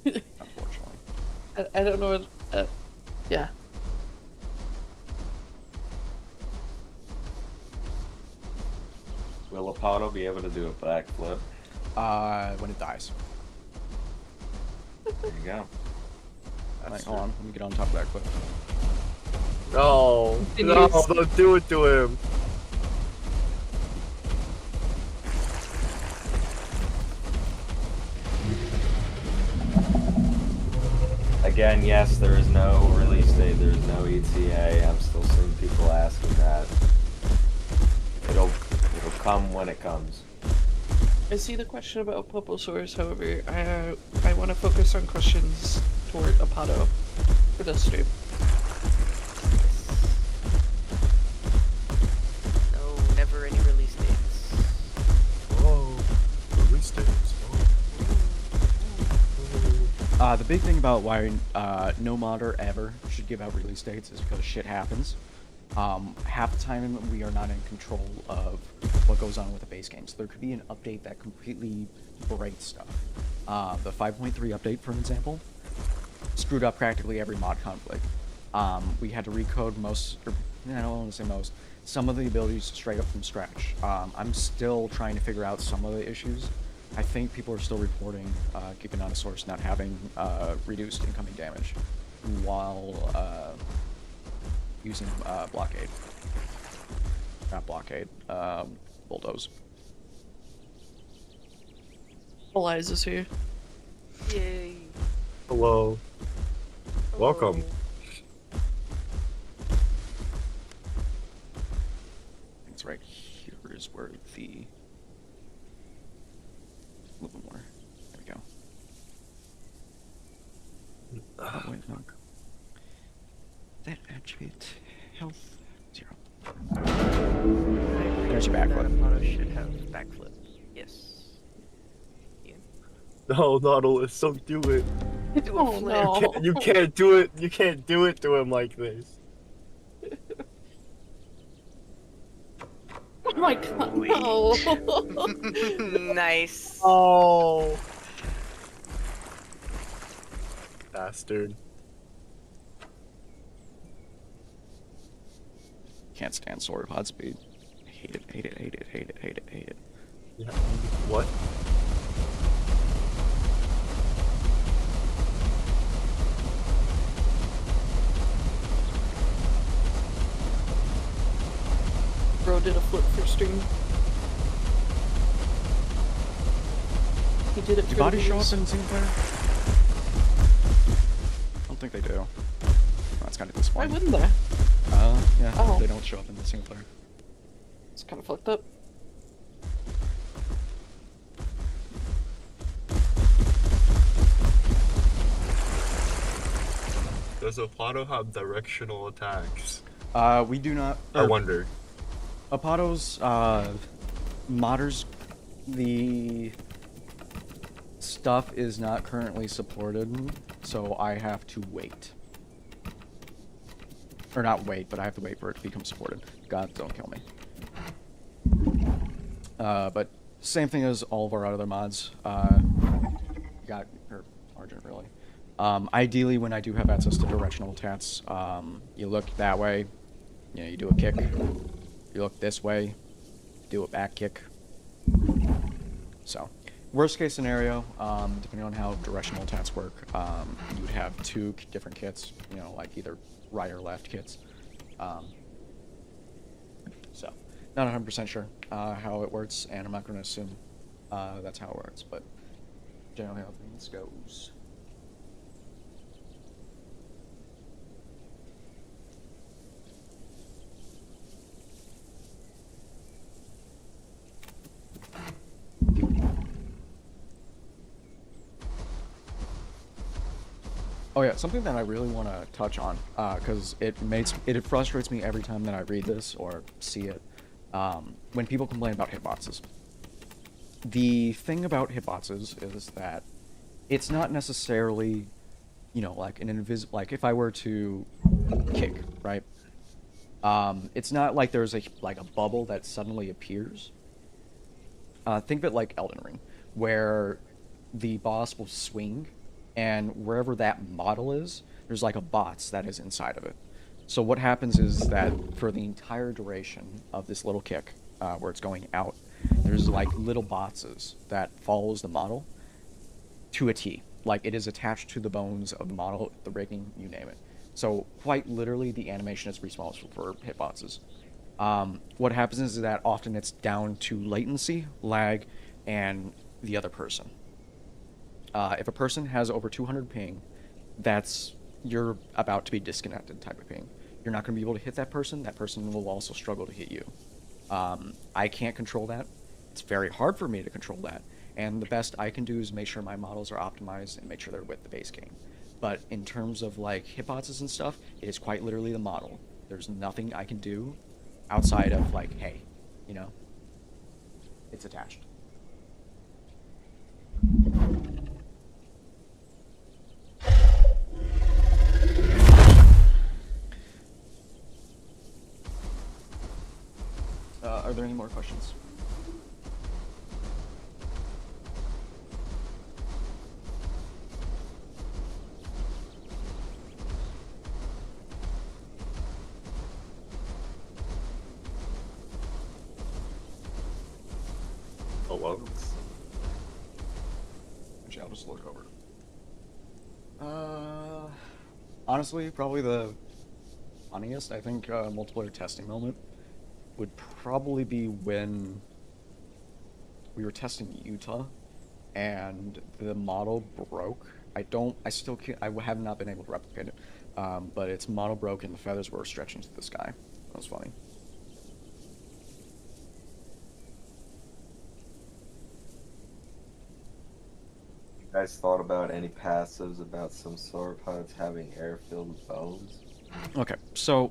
B: Unfortunately.
E: I don't know what, yeah.
G: Will Apollo be able to do a backflip?
B: When it dies.
G: There you go.
B: Like, hold on, let me get on top of that clip.
I: No, no, don't do it to him.
G: again, yes, there is no release date. There is no ETA. I'm still seeing people asking that. It'll come when it comes.
E: I see the question about Apatosaurus, however, I want to focus on questions toward Apato for this stream.
C: No, never any release dates.
I: Oh, release dates.
B: The big thing about why no modder ever should give out release dates is because shit happens. Half the time we are not in control of what goes on with the base game. So there could be an update that completely breaks stuff. The 5.3 update, for example, screwed up practically every mod conflict. We had to recode most, or I don't want to say most, some of the abilities straight up from scratch. I'm still trying to figure out some of the issues. I think people are still reporting Apatosaurus not having reduced incoming damage while using blockade. Not blockade, bulldoze.
E: Eliza's here.
C: Yay.
I: Hello. Welcome.
B: It's right here is where the... A little bit more. There we go. Oh, wait, no. That attribute, health, 0. There's your backflip.
C: Apato should have backflip. Yes.
I: No, Nautilus, don't do it.
C: Do a
E: Oh
C: flip.
E: no.
I: You can't do it. You can't do it to him like this.
E: Oh my god, no!
C: Nice.
I: Oh. Bastard.
B: Can't stand sauropod speed. Hate it, hate it, hate it, hate it, hate it, hate it.
I: Yeah. What?
E: Bro did a flip for stream. He did it
B: Do
E: for
B: bodies
E: the
B: show up
E: views.
B: in single player? I don't think they do. That's kind of
E: Why
B: disappointing.
E: wouldn't they?
B: Yeah,
E: Oh.
B: they don't show up in the single player.
E: It's kind of fucked up.
I: Does Apato have directional attacks?
B: We do not...
I: I wonder.
B: Apato's, modders, the stuff is not currently supported, so I have to wait. Or not wait, but I have to wait for it to become supported. God, don't kill me. But same thing as all of our other mods. Or Argent, really. Ideally, when I do have access to directional attacks, you look that way, you know, you do a kick. You look this way, do a back kick. So, worst case scenario, depending on how directional attacks work, you would have 2 different kits, you know, like either right or left kits. So, not 100% sure how it works, and I'm not going to assume that's how it works, but generally how things goes. Oh yeah, something that I really want to touch on, because it frustrates me every time that I read this or see it, when people complain about hitboxes. The thing about hitboxes is that it's not necessarily, you know, like an invisible, like if I were to kick, right? It's not like there's a bubble that suddenly appears. Think of it like Elden Ring, where the boss will swing, and wherever that model is, there's like a box that is inside of it. So what happens is that for the entire duration of this little kick, where it's going out, there's like little boxes that follows the model to a T. Like it is attached to the bones of the model, the rigging, you name it. So quite literally, the animation is responsible for hitboxes. What happens is that often it's down to latency, lag, and the other person. If a person has over 200 ping, you're about to be disconnected type of thing. You're not going to be able to hit that person. That person will also struggle to hit you. I can't control that. It's very hard for me to control that. And the best I can do is make sure my models are optimized and make sure they're with the base game. But in terms of like hitboxes and stuff, it is quite literally the model. There's nothing I can do outside of like, hey, you know, it's attached. Are there any more questions?
I: Hello?
B: Actually, I'll just look over. Honestly, probably the funniest, I think, multiplayer testing moment would probably be when we were testing Utah and the model broke. I still can't, I have not been able to replicate it, but its model broke and the feathers were stretching to the sky. That was funny.
G: You guys thought about any passives about some sauropods having air-filled bones?
B: Okay, so,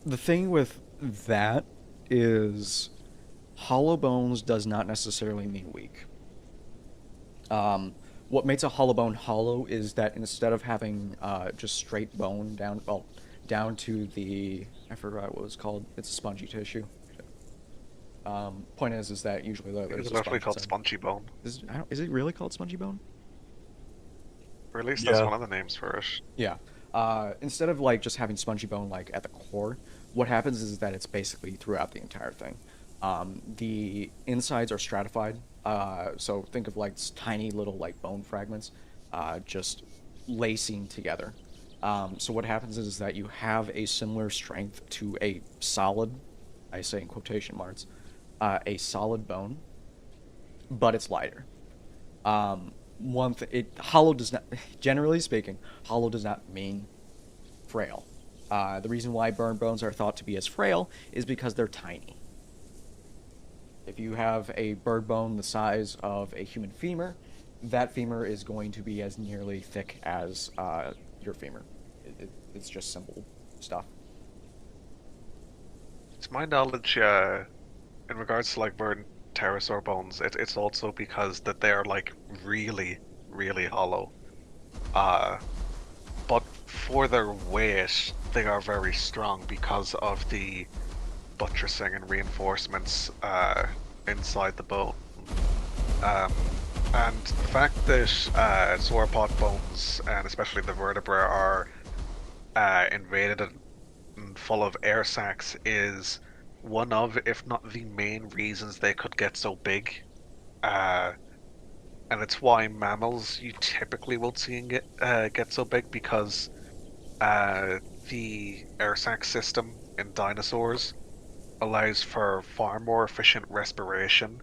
B: the thing with that is hollow bones does not necessarily mean weak. What makes a hollow bone hollow is that instead of having just straight bone down to the, I forgot what it was called. It's a spongy tissue. Point is that usually there's
D: It's
B: a
D: actually
B: sponge
D: called
B: inside.
D: spongy bone.
B: Is it really called spongy bone?
D: Or at least that's
I: Yeah.
D: one of the names for it.
B: Yeah. Instead of like just having spongy bone like at the core, what happens is that it's basically throughout the entire thing. The insides are stratified, so think of like tiny little like bone fragments, just lacing together. So what happens is that you have a similar strength to a solid, I say in quotation marks, a solid bone, but it's lighter. Hollow does not, generally speaking, hollow does not mean frail. The reason why bird bones are thought to be as frail is because they're tiny. If you have a bird bone the size of a human femur, that femur is going to be as nearly thick as your femur. It's just simple stuff.
D: To my knowledge, in regards to like bird and pterosaur bones, it's also because that they are like really, really hollow. But for their weight, they are very strong because of the buttressing and reinforcements inside the bone. And the fact that sauropod bones, and especially the vertebrae, are invaded and full of air sacs is one of, if not the main reasons they could get so big. And it's why mammals you typically won't see get so big, because the air sac system in dinosaurs allows for far more efficient respiration,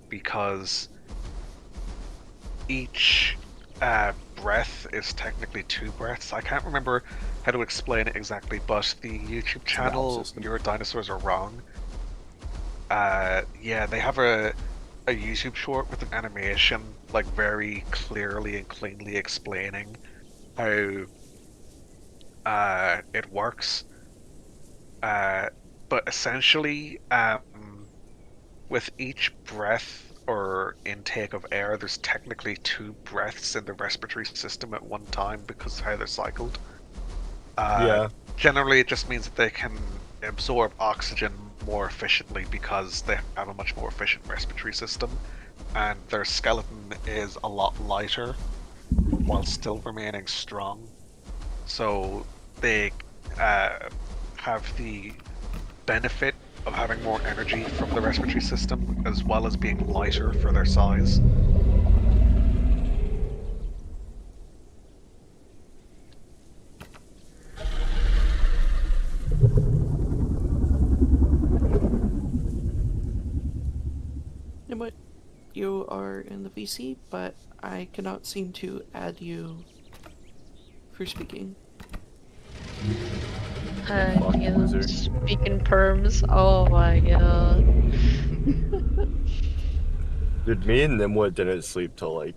D: because each breath is technically 2 breaths. I can't remember how to explain it exactly, but the YouTube channel Your Dinosaurs Are Wrong, yeah, they have a YouTube short with an animation like very clearly and cleanly explaining how it works. But essentially, with each breath or intake of air, there's technically 2 breaths in the respiratory system at one time because of how they're cycled.
I: Yeah.
D: Generally, it just means that they can absorb oxygen more efficiently because they have a much more efficient respiratory system, and their skeleton is a lot lighter while still remaining strong. So they have the benefit of having more energy from the respiratory system, as well as being lighter for their size.
E: you are in the VC, but I cannot seem to add you for speaking.
I: Fucking loser.
F: Speaking perms. Oh my god.
I: Dude, me and Nimwood didn't sleep till like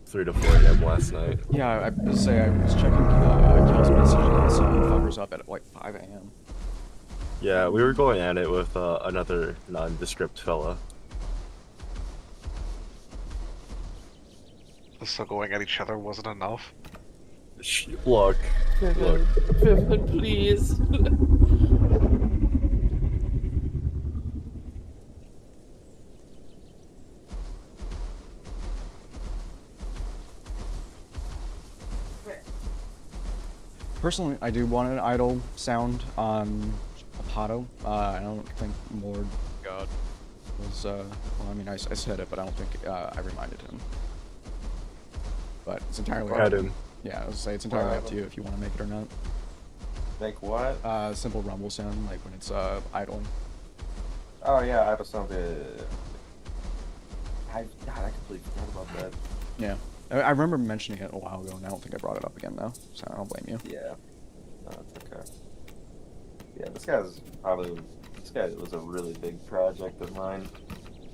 I: 3 to 4 a.m. last night.
B: Yeah, I was checking Kel's messages, and fuckers up at like 5 a.m.
I: Yeah, we were going at it with another nondescript fella.
D: So going at each other wasn't enough.
I: Look,
E: Vivid, Vivid, please.
B: Personally, I do want an idle sound on Apato. I don't think Mord
A: God.
B: was, well, I mean, I said it, but I don't think I reminded him. But it's entirely
I: had him.
B: Yeah, I was say it's entirely up to you if you want to make it or not.
G: Make what?
B: Simple rumble sound, like when it's idling.
G: Oh yeah, I just sound good. God, I completely forgot about that.
B: Yeah. I remember mentioning it a while ago, and I don't think I brought it up again, though, so I don't blame you.
G: Yeah. No, it's okay. Yeah, this guy was a really big project of mine.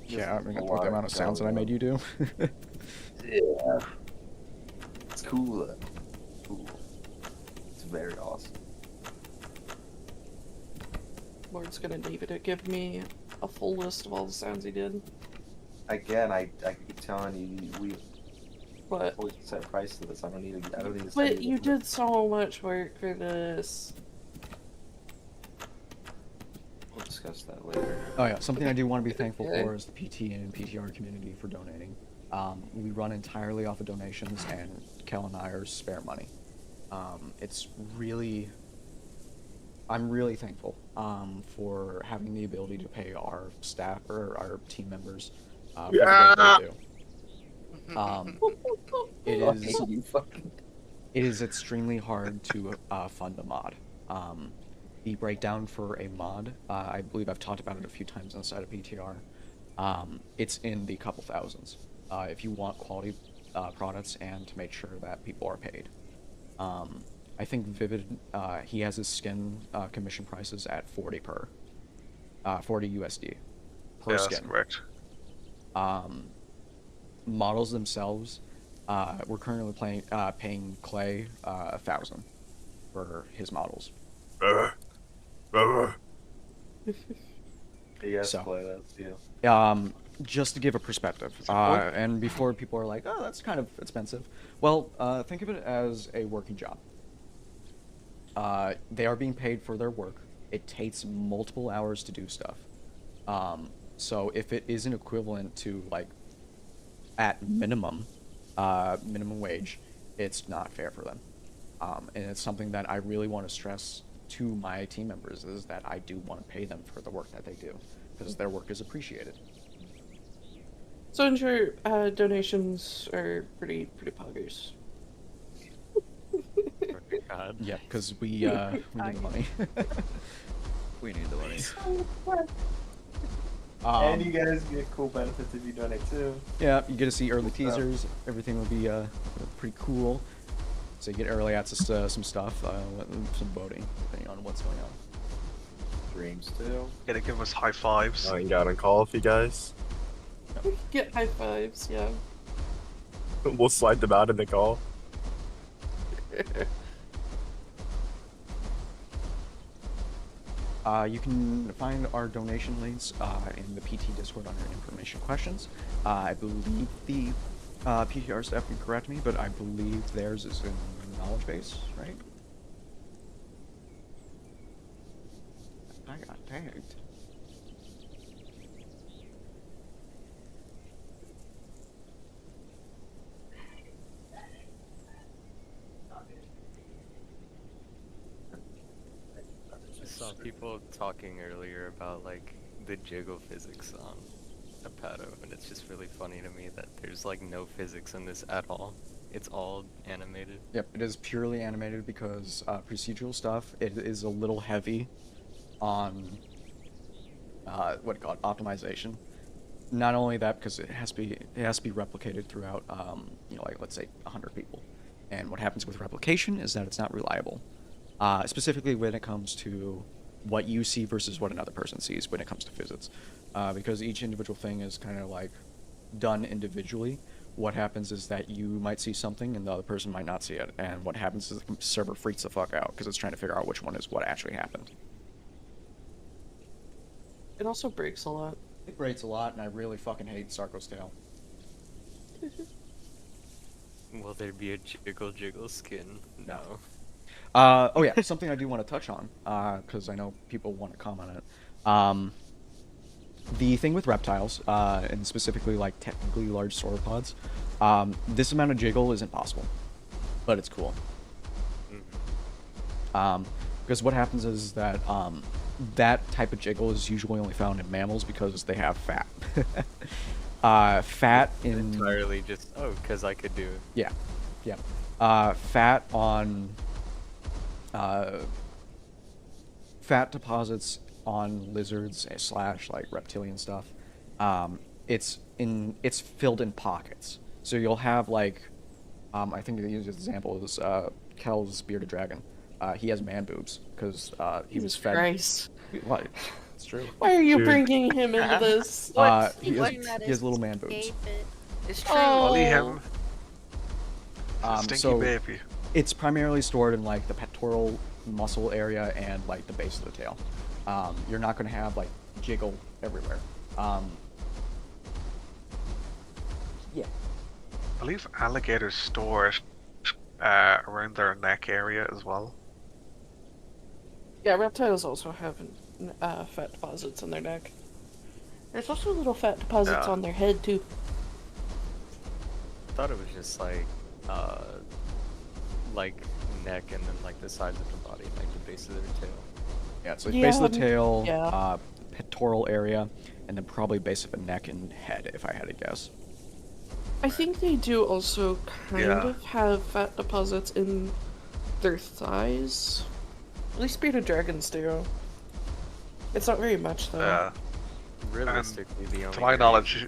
B: Yeah, I mean,
G: A
B: with
G: lot
B: the amount of sounds that I made you do.
G: Yeah. It's cool. Cool. It's very awesome.
E: Mord's gonna need to give me a full list of all the sounds he did.
G: Again, I keep telling you, we
E: But
G: always set price to this. I don't need to.
E: But you did so much work for this.
G: We'll discuss that later.
B: Oh yeah, something I do want to be thankful
E: Okay.
B: for is the PT and PTR community for donating. We run entirely off of donations, and Kel and I are spare money. It's really, I'm really thankful for having the ability to pay our staff or our team members for the work they do. It is extremely hard to fund a mod. The breakdown for a mod, I believe I've talked about it a few times inside of PTR. It's in the couple thousands. If you want quality products and to make sure that people are paid. I think Vivid, he has his skin commission prices at 40 per, 40 USD per skin.
D: That's correct.
B: Models themselves, we're currently paying Clay 1,000 for his models.
G: Yes,
B: So.
G: play that too.
B: Just to give a perspective, and before people are like, oh, that's kind of expensive. Well, think of it as a working job. They are being paid for their work. It takes multiple hours to do stuff. So if it isn't equivalent to, like, at minimum wage, it's not fair for them. And it's something that I really want to stress to my team members, is that I do want to pay them for the work that they do, because their work is appreciated.
E: So I'm sure donations are pretty poggers.
A: God.
B: Yeah, because we need the money.
A: We need the money.
G: And you guys get cool benefits if you donate too.
B: Yeah, you get to see early teasers. Everything will be pretty cool. So you get early access to some stuff, some voting, depending on what's going on.
G: Dreams too.
D: Gonna give us high fives.
I: I ain't got on call if you guys.
E: Get high fives, yeah.
I: We'll slide them out in the call.
B: You can find our donation links in the PT Discord under information questions. I believe the PTR staff can correct me, but I believe theirs is in knowledge base, right? I got tagged.
A: I saw people talking earlier about like the jiggle physics on Apato, and it's just really funny to me that there's like no physics in this at all. It's all animated.
B: Yep, it is purely animated because procedural stuff, it is a little heavy on what do you call it, optimization. not only that, because it has to be replicated throughout, like let's say 100 people. And what happens with replication is that it's not reliable, specifically when it comes to what you see versus what another person sees when it comes to physics, because each individual thing is kind of like done individually. What happens is that you might see something and the other person might not see it, and what happens is the server freaks the fuck out because it's trying to figure out which one is what actually happened.
E: It also breaks a lot.
B: It breaks a lot, and I really fucking hate Sarko's tail.
A: Will there be a jiggle skin? No.
B: Oh yeah, something I do want to touch on, because I know people want to comment on it. The thing with reptiles, and specifically like technically large sauropods, this amount of jiggle isn't possible, but it's cool. Because what happens is that that type of jiggle is usually only found in mammals because they have fat. Fat in
A: entirely just because I could do it.
B: Yeah. Fat on fat deposits on lizards / like reptilian stuff. It's filled in pockets. So you'll have like, I think the easiest example is Kel's bearded dragon. He has man boobs because he was fed.
E: Christ.
B: What? It's true.
E: Why are you bringing him into this?
B: He has little man boobs.
C: It's true.
D: Only him. Stinky
B: So
D: baby.
B: it's primarily stored in like the pectoral muscle area and like the base of the tail. You're not going to have like jiggle everywhere. Yeah.
D: I believe alligators store it around their neck area as well.
E: Yeah, reptiles also have fat deposits in their neck. There's also little fat deposits on their head too.
A: I thought it was just like neck and then like the sides of the body, like the base of their tail.
B: Yeah, so base of the tail,
E: yeah.
B: pectoral area, and then probably base of the neck and head, if I had to guess.
E: I think they do also kind of have fat deposits in their thighs. At least bearded dragons do. It's not very much though.
A: Realistically, the only
D: to my knowledge,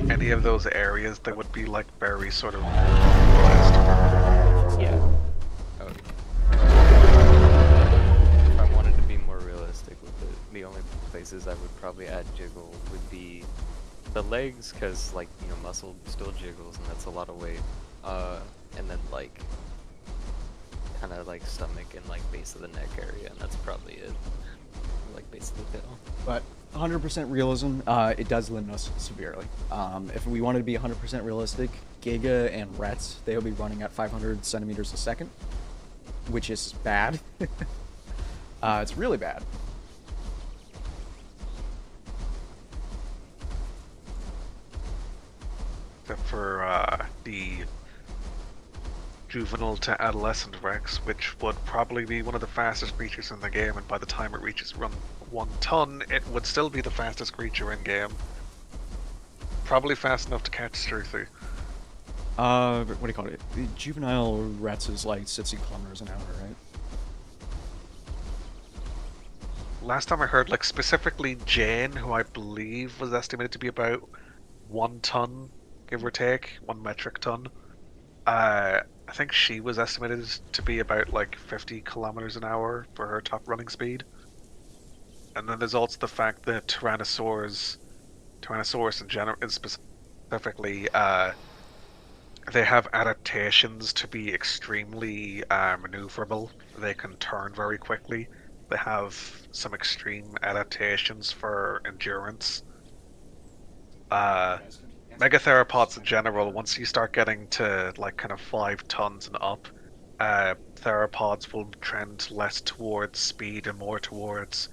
D: any of those areas they would be like very sort of
E: Yeah.
A: If I wanted to be more realistic with it, the only places I would probably add jiggle would be the legs, because like muscle still jiggles and that's a lot of weight, and then like kind of like stomach and like base of the neck area, and that's probably it. Like base of the tail.
B: But 100% realism, it does limit us severely. If we wanted to be 100% realistic, Giga and Rets, they'll be running at 500 centimeters a second, which is bad. It's really bad.
D: except for the juvenile to adolescent Rex, which would probably be one of the fastest creatures in the game, and by the time it reaches run 1 ton, it would still be the fastest creature in game. Probably fast enough to catch Struthy.
B: What do you call it? The juvenile Rets is like 60 kilometers an hour, right?
D: Last time I heard, like specifically Jane, who I believe was estimated to be about 1 ton, give or take, 1 metric ton. I think she was estimated to be about like 50 kilometers an hour for her top running speed. And then there's also the fact that Tyrannosaurus in general, specifically, they have adaptations to be extremely maneuverable. They can turn very quickly. They have some extreme adaptations for endurance. Megatheropods in general, once you start getting to like kind of 5 tons and up, theropods will trend less towards speed and more towards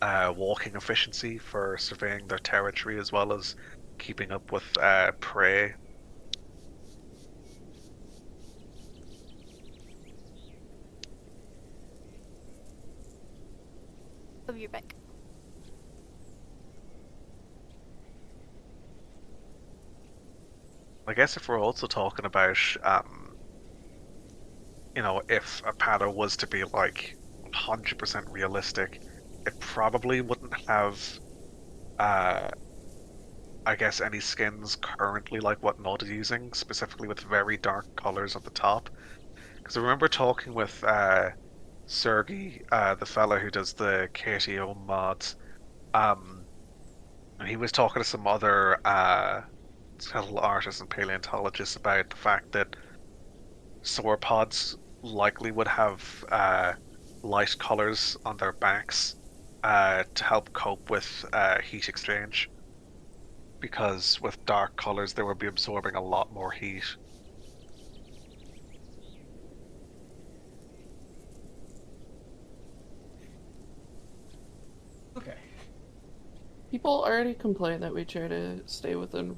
D: walking efficiency for surveying their territory as well as keeping up with prey.
H: Oh, you're back.
D: I guess if we're also talking about, you know, if Apato was to be like 100% realistic, it probably wouldn't have I guess, any skins currently like what Nod is using, specifically with very dark colors at the top. Because I remember talking with Sergey, the fellow who does the KTO mods, and he was talking to some other skeletal artists and paleontologists about the fact that sauropods likely would have light colors on their backs to help cope with heat exchange. Because with dark colors, they would be absorbing a lot more heat.
B: Okay.
E: People already complain that we try to stay within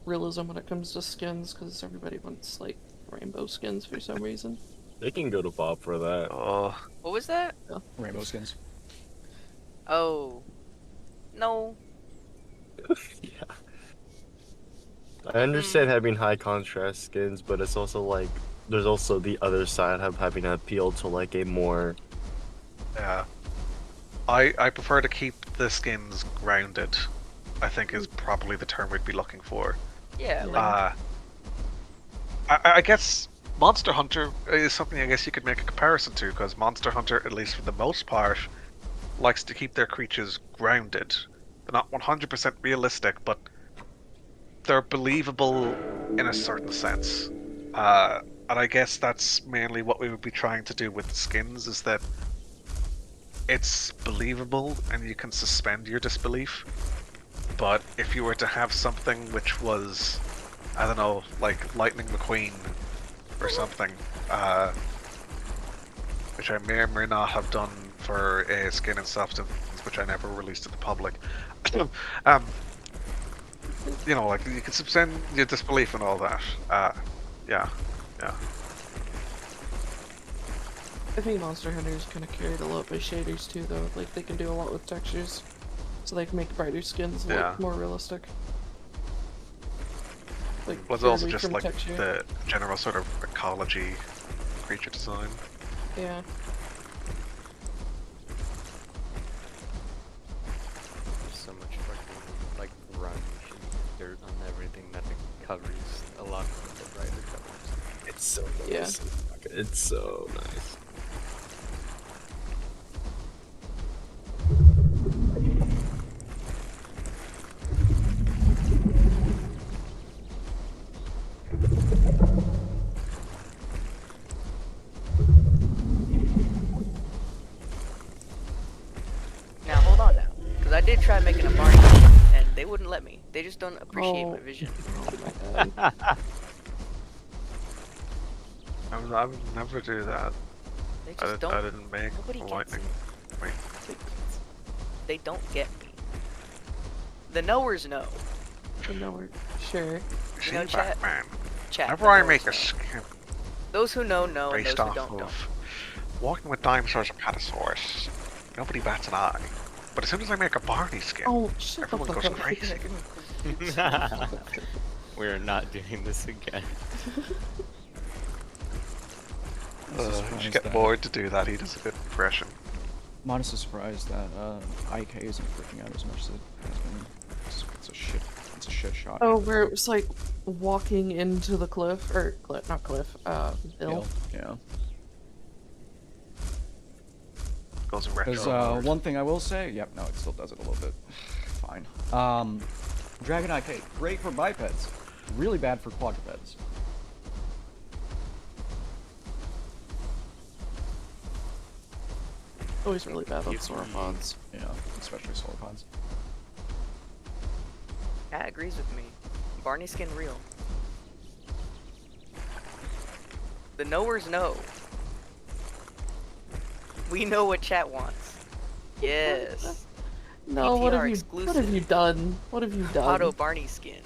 E: realism when it comes to skins, because everybody wants, like, rainbow skins for some reason.
I: They can go to Bob for that.
D: Oh,
C: What was that?
B: Rainbow skins.
C: Oh. No.
I: Yeah. I understand having high contrast skins, but it's also like there's also the other side of having an appeal to like a more.
D: yeah. I prefer to keep the skins grounded, I think is probably the term we'd be looking for.
C: Yeah, like,
D: I guess Monster Hunter is something I guess you could make a comparison to, because Monster Hunter, at least for the most part, likes to keep their creatures grounded. They're not 100% realistic, but they're believable in a certain sense. And I guess that's mainly what we would be trying to do with the skins, is that it's believable and you can suspend your disbelief. But if you were to have something which was, I don't know, like Lightning McQueen or something, which I may or may not have done for a Skin and Substance, which I never released to the public. You know, like, you can suspend your disbelief and all that. Yeah.
E: I think Monster Hunter is kind of carried a lot by shaders too, though. Like, they can do a lot with textures, so they can make brighter skins look more realistic. Like,
D: Well, it's also
E: purely
D: just
E: from
D: like
E: texture.
D: the general sort of ecology, creature design.
E: Yeah.
A: There's so much fucking like grunge and dirt on everything that it covers a lot of the brighter colors.
I: It's so
E: Yeah.
I: nice. It's so nice.
C: now hold on now, because I did try making a Barney, and they wouldn't let me. They just don't appreciate my vision.
E: Oh my god.
D: I would never do that.
C: They
D: I
C: just don't.
D: didn't make
C: Nobody
D: a
C: gets
D: lightning. Wait,
C: They don't get me. The knowers know.
E: No, we're sure.
D: see,
C: know, chat?
D: Batman.
C: Chat.
D: Whenever
C: the
D: I
C: knowers
D: make a
C: know.
D: skin
C: Those who know, and
D: based
C: those who
D: off
C: don't, don't.
D: of walking with dinosaurs and Apatosaurus, nobody bats an eye. But as soon as I make a Barney skin,
E: Oh, shut the
D: everyone
E: fuck
D: goes
E: up.
D: crazy.
A: We're not doing this again.
D: You should get Boyd to do that. He does a good impression.
B: Modest is surprised that IK isn't freaking out as much as it has been. It's a shit shot.
E: Oh, where it was like walking into the cliff, or not cliff, hill.
B: Yeah.
D: Goes retro.
B: Because one thing I will say, yep, no, it still does it a little bit. Fine. Dragon IK, great for bipeds, really bad for quadrupeds.
E: Always really bad on sauropods.
B: Yeah, especially sauropods.
C: Cat agrees with me. Barney skin real. The knowers know. We know what chat wants. Yes.
E: No, what have
C: PTR
E: you?
C: exclusive.
E: What have you done? What have you done?
C: Auto Barney skin.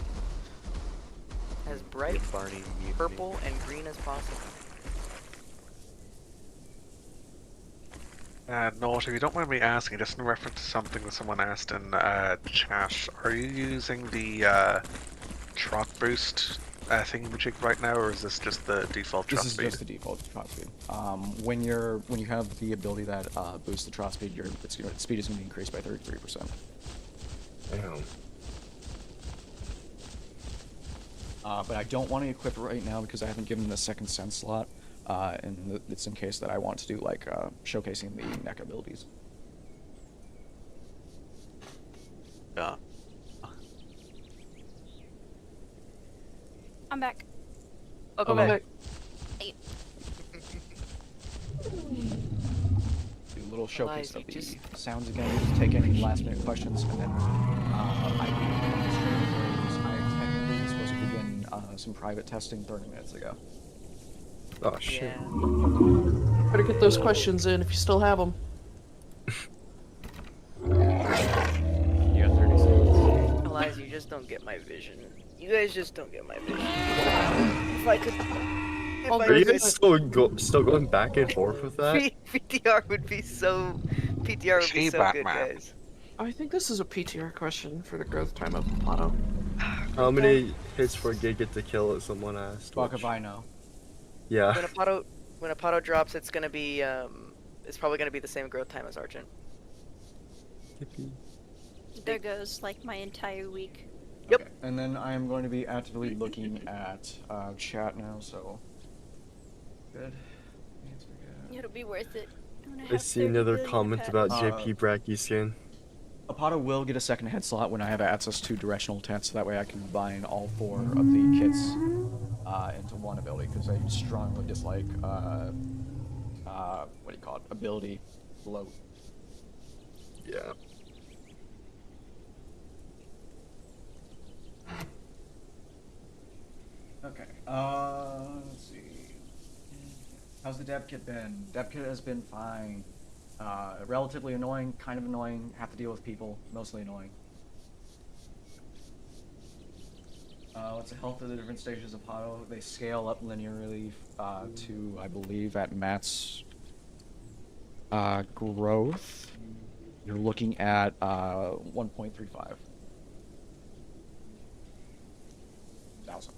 C: As bright
A: Barney mutiny.
C: purple and green as possible.
D: No, if you don't mind me asking, just in reference to something that someone asked in chat, are you using the trot boost thingamajig right now, or is this just the default trot
B: This is
D: speed?
B: just the default trot speed. When you have the ability that boosts the trot speed, speed is going to be increased by 33%.
I: Damn.
B: But I don't want to equip it right now because I haven't given it a second sense slot. And it's in case that I want to do like showcasing the neck abilities.
C: Yeah.
H: I'm back.
C: Welcome
B: Okay.
C: back.
B: Do a little showcase
C: Eliza,
B: of the
C: just-
B: sounds again. Just take any last minute questions, and then I technically was supposed to begin some private testing 30 minutes ago.
I: Oh shit.
C: Yeah.
E: Better get those questions in if you still have them.
A: You got 30 seconds.
C: Eliza, you just don't get my vision. You guys just don't get my vision. If I could... If
E: Oh,
C: I
I: Are you
C: could...
I: guys still going back and forth with that?
C: PTR would be so... PTR would be
D: She
C: so good,
D: Batman.
C: guys.
E: I think this is a PTR question for the growth time of Apato.
I: How many hits for Giga to kill it? Someone asked.
B: Fuck
I: which-
B: if I know.
I: Yeah.
C: When Apato drops, it's gonna be it's probably gonna be the same growth time as Argent.
H: There goes like my entire week.
C: Yep.
B: Okay. And then I am going to be actively looking at chat now, so... Good. Answer good.
H: It'll be worth it. I'm gonna
I: I
H: have
I: see
H: 30
I: another
H: billion
I: comment
H: pets.
I: about JP Bracky skin.
B: Apato will get a second head slot when I have access to directional tents, so that way I can combine all 4 of the kits into one ability, because I strongly dislike, what do you call it, ability bloat.
I: Yeah.
B: Okay, let's see. How's the dev kit been? Dev kit has been fine. Relatively annoying, kind of annoying, have to deal with people, mostly annoying. What's the health of the different stages of Apato? They scale up linearly to, I believe, at Matt's growth. You're looking at 1.35 thousand.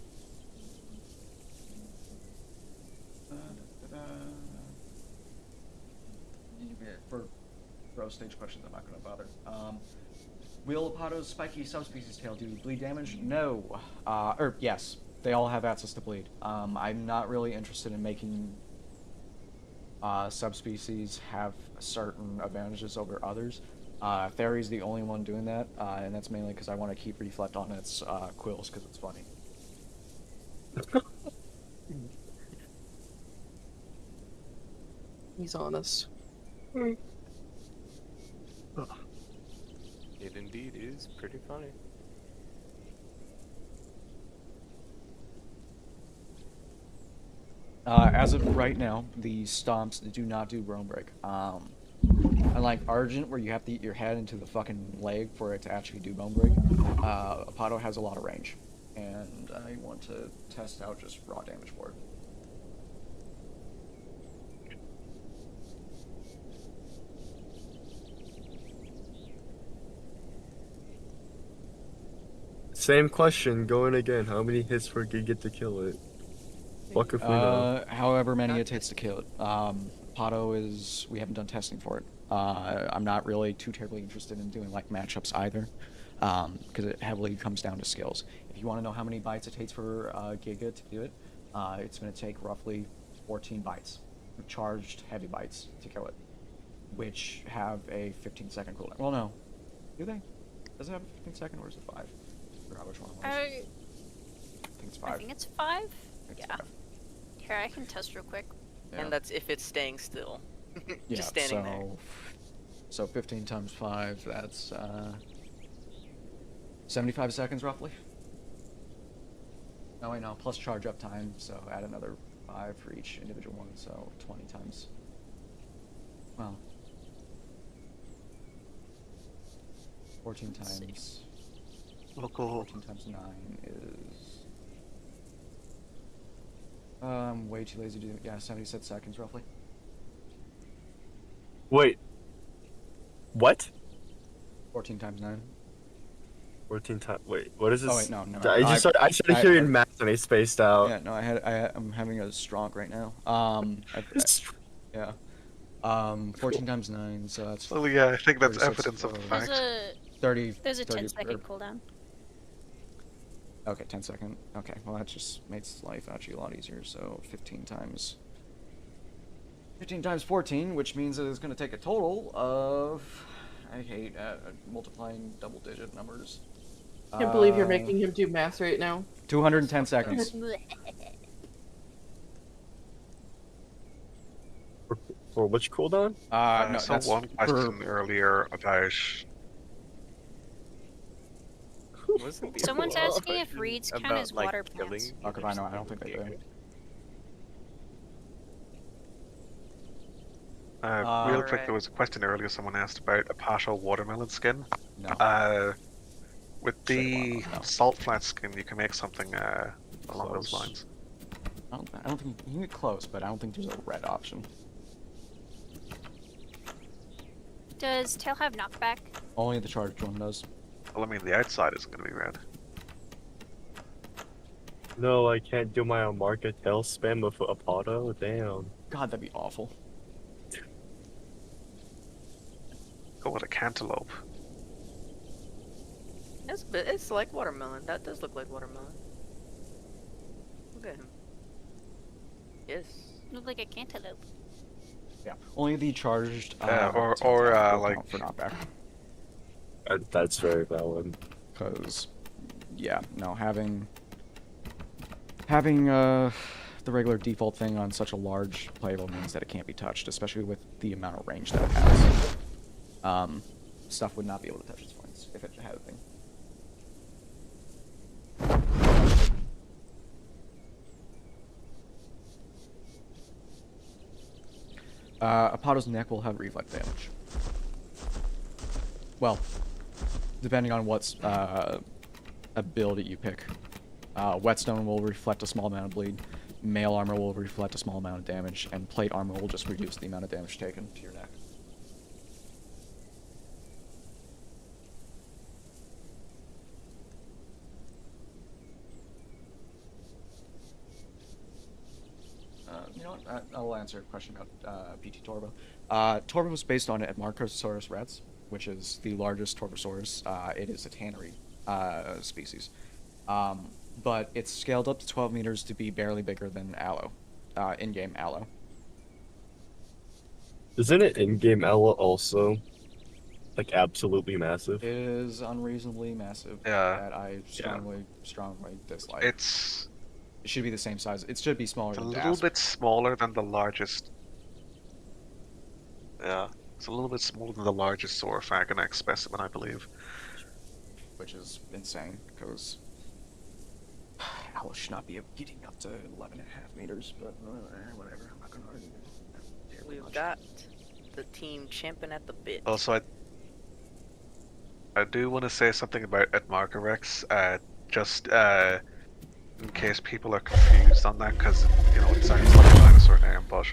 B: For growth stage questions, I'm not going to bother. Will Apato's spiky subspecies tail do bleed damage? No. Yes. They all have access to bleed. I'm not really interested in making subspecies have certain advantages over others. Fairy's the only one doing that, and that's mainly because I want to keep Reflect on its quills because it's funny.
E: He's honest.
A: It indeed is pretty funny.
B: As of right now, the stomps do not do Bone Break. Unlike Argent, where you have to eat your head into the fucking leg for it to actually do Bone Break, Apato has a lot of range, and I want to test out just raw damage for it.
I: Same question, going again. How many hits for Giga to kill it? Fuck if we know.
B: However many it takes to kill it. Pato is... we haven't done testing for it. I'm not really too terribly interested in doing like matchups either, because it heavily comes down to skills. If you want to know how many bites it takes for Giga to do it, it's going to take roughly 14 bites, charged heavy bites to kill it, which have a 15-second cooldown. Well, no. Do they? Does it have a 15-second or is it 5? I forgot which one it was. I think it's 5.
H: I think it's 5.
B: It's
H: Yeah.
B: 5.
H: Here, I can test real quick.
B: Yeah.
C: And that's if it's staying still.
B: Yeah,
C: Just standing there.
B: So 15 times 5, that's 75 seconds roughly. No, wait, no, plus charge up time, so add another 5 for each individual one, so 20 times. Well, 14
H: Let's see.
B: times.
D: Local.
B: 14 times 9 is. I'm way too lazy to do. Yeah, 76 seconds roughly.
I: Wait. What?
B: 14 times 9.
I: 14 times. Wait, what is this?
B: Oh wait, no, never
I: I
B: mind.
I: just started, I started hearing math and I spaced out.
B: Yeah, no, I'm having a stroke right now. Yeah. 14 times 9, so that's
D: Well, yeah, I think that's
B: 36,
D: evidence of the
B: so
D: fact.
H: There's a
B: 30.
H: there's a
B: 30
H: 10-second cooldown.
B: Okay, 10 second. Okay, well that just makes life actually a lot easier. So 15 times 14, which means that it's going to take a total of, I hate multiplying double-digit numbers.
E: I can't believe you're making him do math right now.
B: 210 seconds.
I: For which cooldown?
D: I
B: No,
D: saw
B: that's
D: one question earlier about.
A: Wasn't the
H: Someone's
A: other
H: asking if
A: question
H: reeds count
A: about,
H: as
A: like,
H: water
A: killing
H: plants.
B: Arcavino, I don't think they do.
D: Real quick,
C: Alright.
D: there was a question earlier someone asked about Apato watermelon skin.
B: No.
D: With
B: Sure,
D: the
B: why not? No.
D: salt flat skin, you can make something along those
B: Close.
D: lines.
B: I don't think you can get close, but I don't think there's a red option.
H: Does Tail have knockback?
B: Only the charged one does.
D: Well, I mean, the outside isn't going to be red.
I: No, I can't do my own market tail spam with Apato. Damn.
B: God, that'd be awful.
D: Go with a cantaloupe.
C: It's like watermelon. That does look like watermelon. Look at him. Yes.
H: Look like a cantaloupe.
B: Yeah. Only the charged.
D: Or
B: will
D: like-
B: count for knockback.
I: That's very valid.
B: Because, yeah, no, having the regular default thing on such a large playable means that it can't be touched, especially with the amount of range that it has. Stuff would not be able to touch its points if it had a thing. Apato's neck will have reflect damage. Well, depending on what's ability you pick. Whetstone will reflect a small amount of bleed, mail armor will reflect a small amount of damage, and plate armor will just reduce the amount of damage taken to your neck. You know what? I'll answer a question about PT Torva. Torva was based on Apatosaurus rex, which is the largest Torvosaurus. It is a tannery species. But it's scaled up to 12 meters to be barely bigger than Aloe, in-game Aloe.
I: Isn't it in-game Ella also, like, absolutely massive?
B: It is unreasonably massive
D: Yeah.
B: that I strongly dislike.
D: It's
B: It should be the same size. It should be smaller
D: a
B: than
D: little
B: Dasp.
D: bit smaller than the largest. Yeah, it's a little bit smaller than the largest Saurophagonax specimen, I believe.
B: Which is insane, because Aloe should not be getting up to 11.5 meters, but whatever, I'm not going to argue it.
C: We've got the team champing at the bit.
D: Also, I do want to say something about Edmarcarex, just in case people are confused on that, because, you know, it sounds like a dinosaur name, but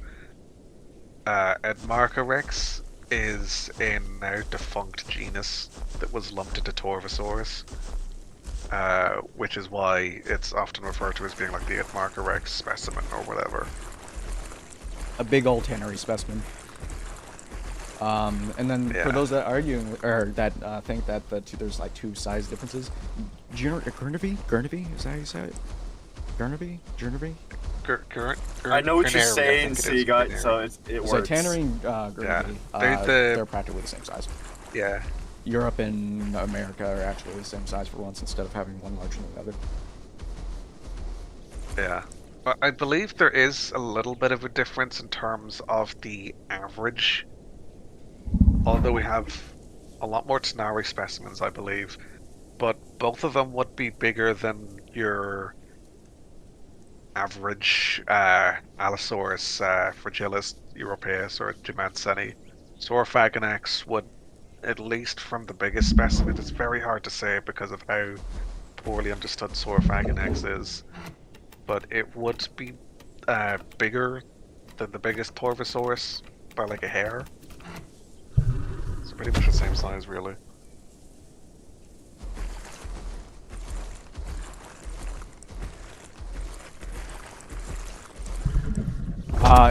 D: Edmarcarex is a now defunct genus that was lumped into Torvosaurus, which is why it's often referred to as being like the Edmarcarex specimen or whatever.
B: A big old tannery specimen. And then
D: Yeah.
B: for those that arguing or that think that there's like two size differences, Gurnavy, is that how you say it? Gurnavy?
I: I know what you're
D: Gurnary, I
I: saying,
D: think it
I: so
D: is,
I: you got
D: Gurnary.
I: so it
B: So
I: works.
B: tannery and Gurnavy, they're practically the same size.
D: Yeah.
B: Europe and America are actually the same size for once instead of having one larger than the other.
D: Yeah. But I believe there is a little bit of a difference in terms of the average. Although we have a lot more Tanari specimens, I believe. But both of them would be bigger than your average Allosaurus fragilis europaeus or Gimanseni. Saurophagonax would, at least from the biggest specimen, it's very hard to say because of how poorly understood Saurophagonax is. But it would be bigger than the biggest Torvosaurus by like a hair. So pretty much the same size, really.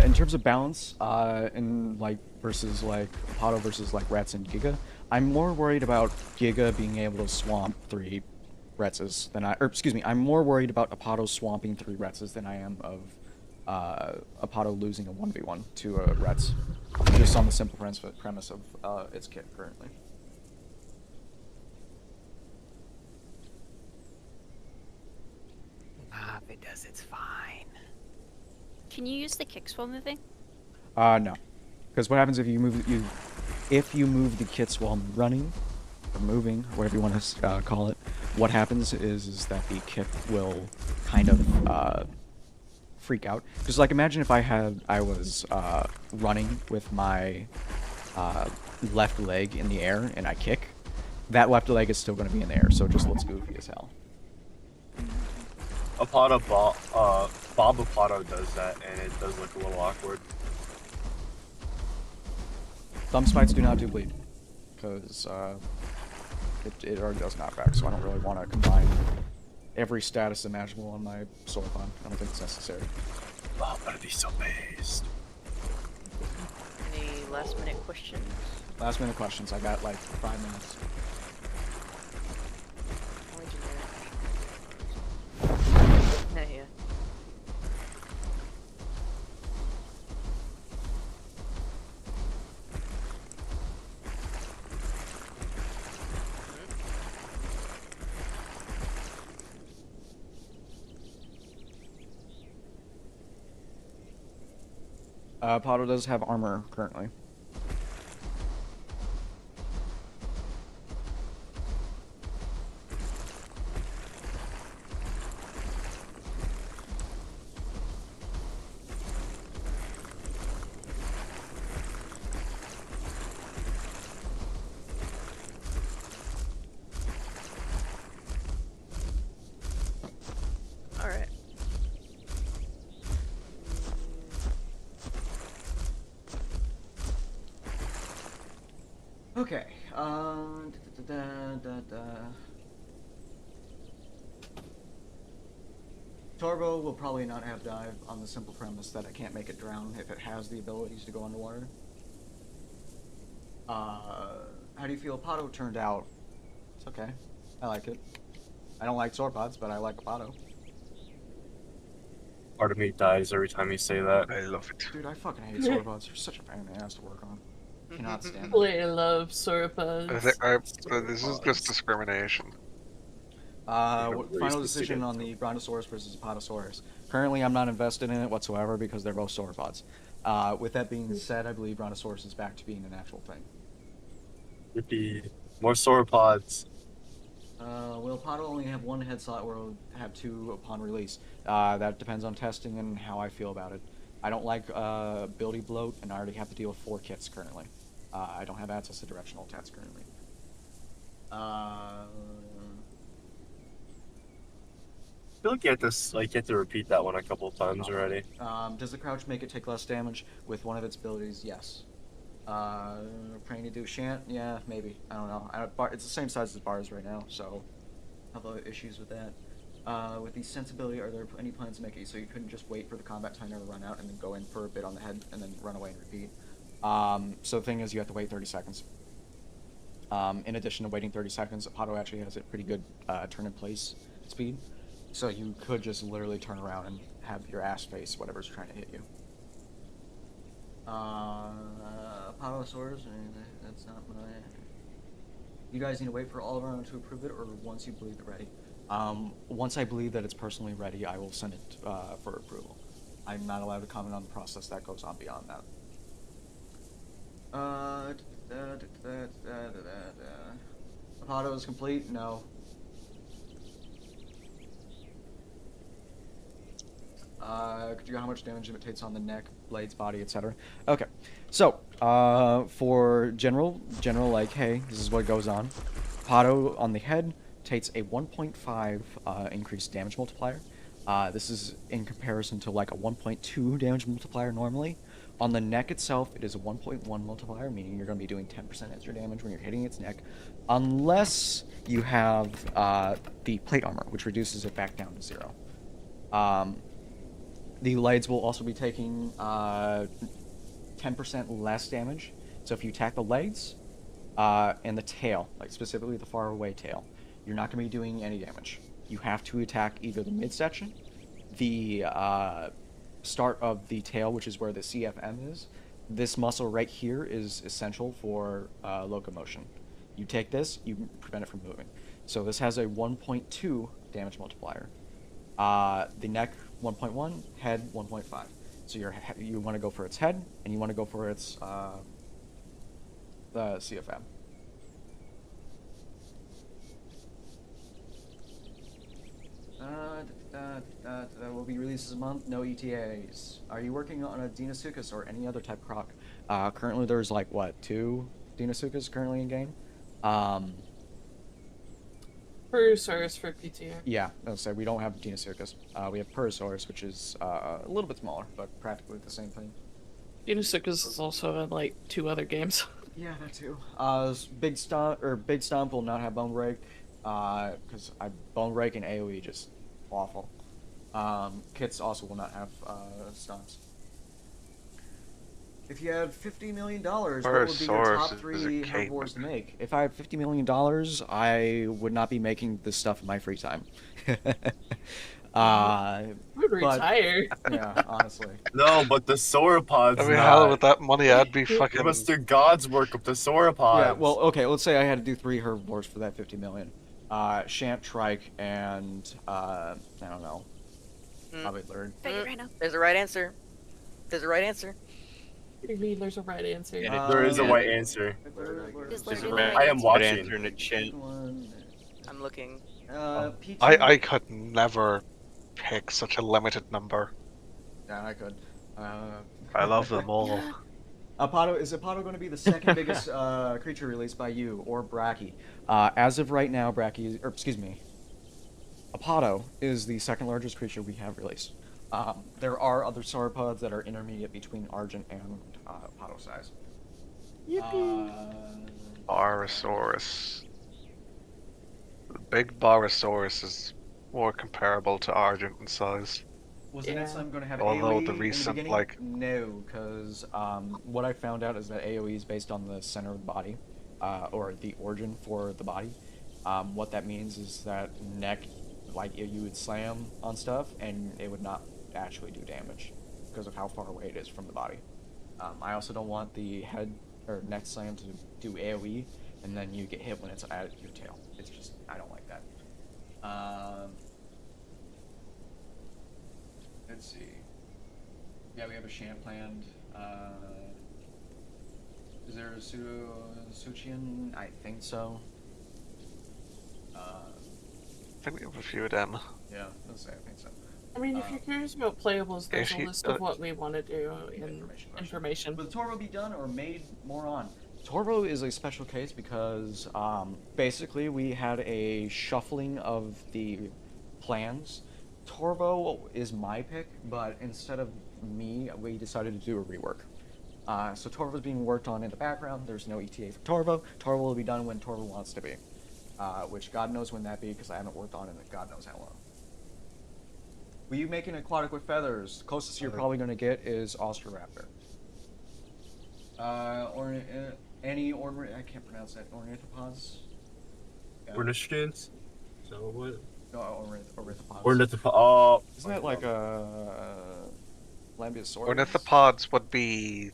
B: In terms of balance, in like versus like Apato versus like Rats and Giga, I'm more worried about Giga being able to swamp 3 Retzes than I'm more worried about Apato swamping 3 Retzes than I am of Apato losing a 1v1 to a Retz. Just on the simple premise of its kit currently.
C: If it does, it's fine.
H: Can you use the kicks while moving?
B: No. Because what happens if you move the kits while running, or moving, or whatever you want to call it, what happens is that the kit will kind of freak out. Because like imagine if I was running with my left leg in the air and I kick, that left leg is still going to be in the air, so it just looks goofy as hell.
I: Bob Apato does that, and it does look a little awkward.
B: Thumb spikes do not do bleed, because it already does knockback, so I don't really want to combine every status imaginable on my Sauropod. I don't think it's necessary.
I: Oh, but it'd be so based.
C: Any last minute questions?
B: Last minute questions. I got like 5 minutes.
C: Nah, yeah.
B: Apato does have armor currently.
C: Alright.
B: Okay. Torbo will probably not have dive on the simple premise that I can't make it drown if it has the abilities to go underwater. How do you feel Apato turned out? It's okay. I like it. I don't like sauropods, but I like Apato.
I: Part of me dies every time you say that.
D: I love it.
B: Dude, I fucking hate sauropods. They're such a pain in the ass to work on. Cannot stand them.
E: Completely love sauropods.
D: This is just discrimination.
B: Final decision on the Brontosaurus versus Apatosaurus. Currently, I'm not invested in it whatsoever because they're both sauropods. With that being said, I believe Brontosaurus is back to being an actual thing.
I: Yippee. More sauropods.
B: Will Apato only have 1 head slot or will have 2 upon release? That depends on testing and how I feel about it. I don't like ability bloat, and I already have to deal with 4 kits currently. I don't have access to directional attacks currently.
I: I feel like you have to repeat that one a couple of times already.
B: Does the crouch make it take less damage? With one of its abilities, yes. Praying to do shan't? Yeah, maybe. I don't know. It's the same size as bars right now, so I have no issues with that. With the sensibility, are there any plans to make it so you couldn't just wait for the combat timer to run out and then go in for a bit on the head and then run away and repeat? So the thing is, you have to wait 30 seconds. In addition to waiting 30 seconds, Apato actually has a pretty good turn in place speed. So you could just literally turn around and have your ass face whatever's trying to hit you. Apatosaurus, that's not my... You guys need to wait for all around to approve it, or once you believe it ready? Once I believe that it's personally ready, I will send it for approval. I'm not allowed to comment on the process that goes on beyond that. Apato is complete? No. Could you how much damage it takes on the neck, blades, body, etc.? Okay, so for general, like, hey, this is what goes on. Apato on the head takes a 1.5 increased damage multiplier. This is in comparison to like a 1.2 damage multiplier normally. On the neck itself, it is a 1.1 multiplier, meaning you're going to be doing 10% extra damage when you're hitting its neck, unless you have the plate armor, which reduces it back down to 0. The legs will also be taking 10% less damage. So if you attack the legs and the tail, like specifically the far away tail, you're not going to be doing any damage. You have to attack either the midsection, the start of the tail, which is where the CFM is. This muscle right here is essential for locomotion. You take this, you prevent it from moving. So this has a 1.2 damage multiplier. The neck 1.1, head 1.5. So you want to go for its head, and you want to go for its the CFM. That will be released this month. No ETAs. Are you working on a Deinosuchus or any other type croc? Currently, there's like what 2 Deinosuchus currently in game.
E: Apatosaurus for PTA.
B: Yeah, I'll say we don't have Deinosuchus. We have Apatosaurus, which is a little bit smaller, but practically the same thing.
E: Deinosuchus is also in like 2 other games.
B: Yeah, that too. Big Stomp will not have Bone Break, because Bone Break and AoE just awful. Kits also will not have stomps. If you had $50 million, what would be your top 3 herbivores to make? If I had $50 million, I would not be making this stuff in my free time.
E: Would retire.
B: Yeah, honestly.
I: No, but the sauropods.
D: I mean, hell, with that money, I'd be fucking.
I: It was the gods' work of the sauropods.
B: Yeah, well, okay, let's say I had to do 3 herbivores for that 50 million. Shant, Trike, and I don't know. Probably Lurd.
H: Right now.
C: There's a right answer. There's a right answer.
E: What do you mean there's a right answer?
I: There is a right answer.
H: Just
A: There's a
H: literally
A: right
I: I am watching.
A: answer in the chat.
C: I'm looking.
B: PT.
D: I could never pick such a limited number.
B: Yeah, I could.
D: I love them all.
B: Is Apato going to be the second biggest creature released by you or Bracky? As of right now, Apato is the second largest creature we have released. There are other sauropods that are intermediate between Argent and Apato size.
D: Barosaurus. The big Barosaurus is more comparable to Argent in size.
B: Was the next time going to have
D: Although
B: AoE
D: the recent,
B: in the
D: like-
B: No, because what I found out is that AoE is based on the center of the body, or the origin for the body. What that means is that neck, like you would slam on stuff, and it would not actually do damage because of how far away it is from the body. I also don't want the head or neck slam to do AoE, and then you get hit when it's at your tail. It's just, I don't like that. Let's see. Yeah, we have a Shant planned. Is there a Suchian? I think so.
D: I think we have a few of them.
B: Yeah, let's say I think so.
E: I mean, if you're curious about playables, there's a
D: Actually,
E: list of what we want to do in information.
B: Will Torvo be done or made more on? Torvo is a special case because basically we had a shuffling of the plans. Torvo is my pick, but instead of me, we decided to do a rework. So Torvo's being worked on in the background. There's no ETA for Torvo. Torvo will be done when Torvo wants to be. Which God knows when that be, because I haven't worked on it in God knows how long. Will you make an aquatic with feathers? The closest you're probably going to get is Ostroraptor. I can't pronounce that. Ornithopods? Yeah.
I: Ornishkins? So what?
B: No, ornithopods.
I: Ornithopods.
B: Isn't that like a Lambeosaurus?
D: Ornithopods would be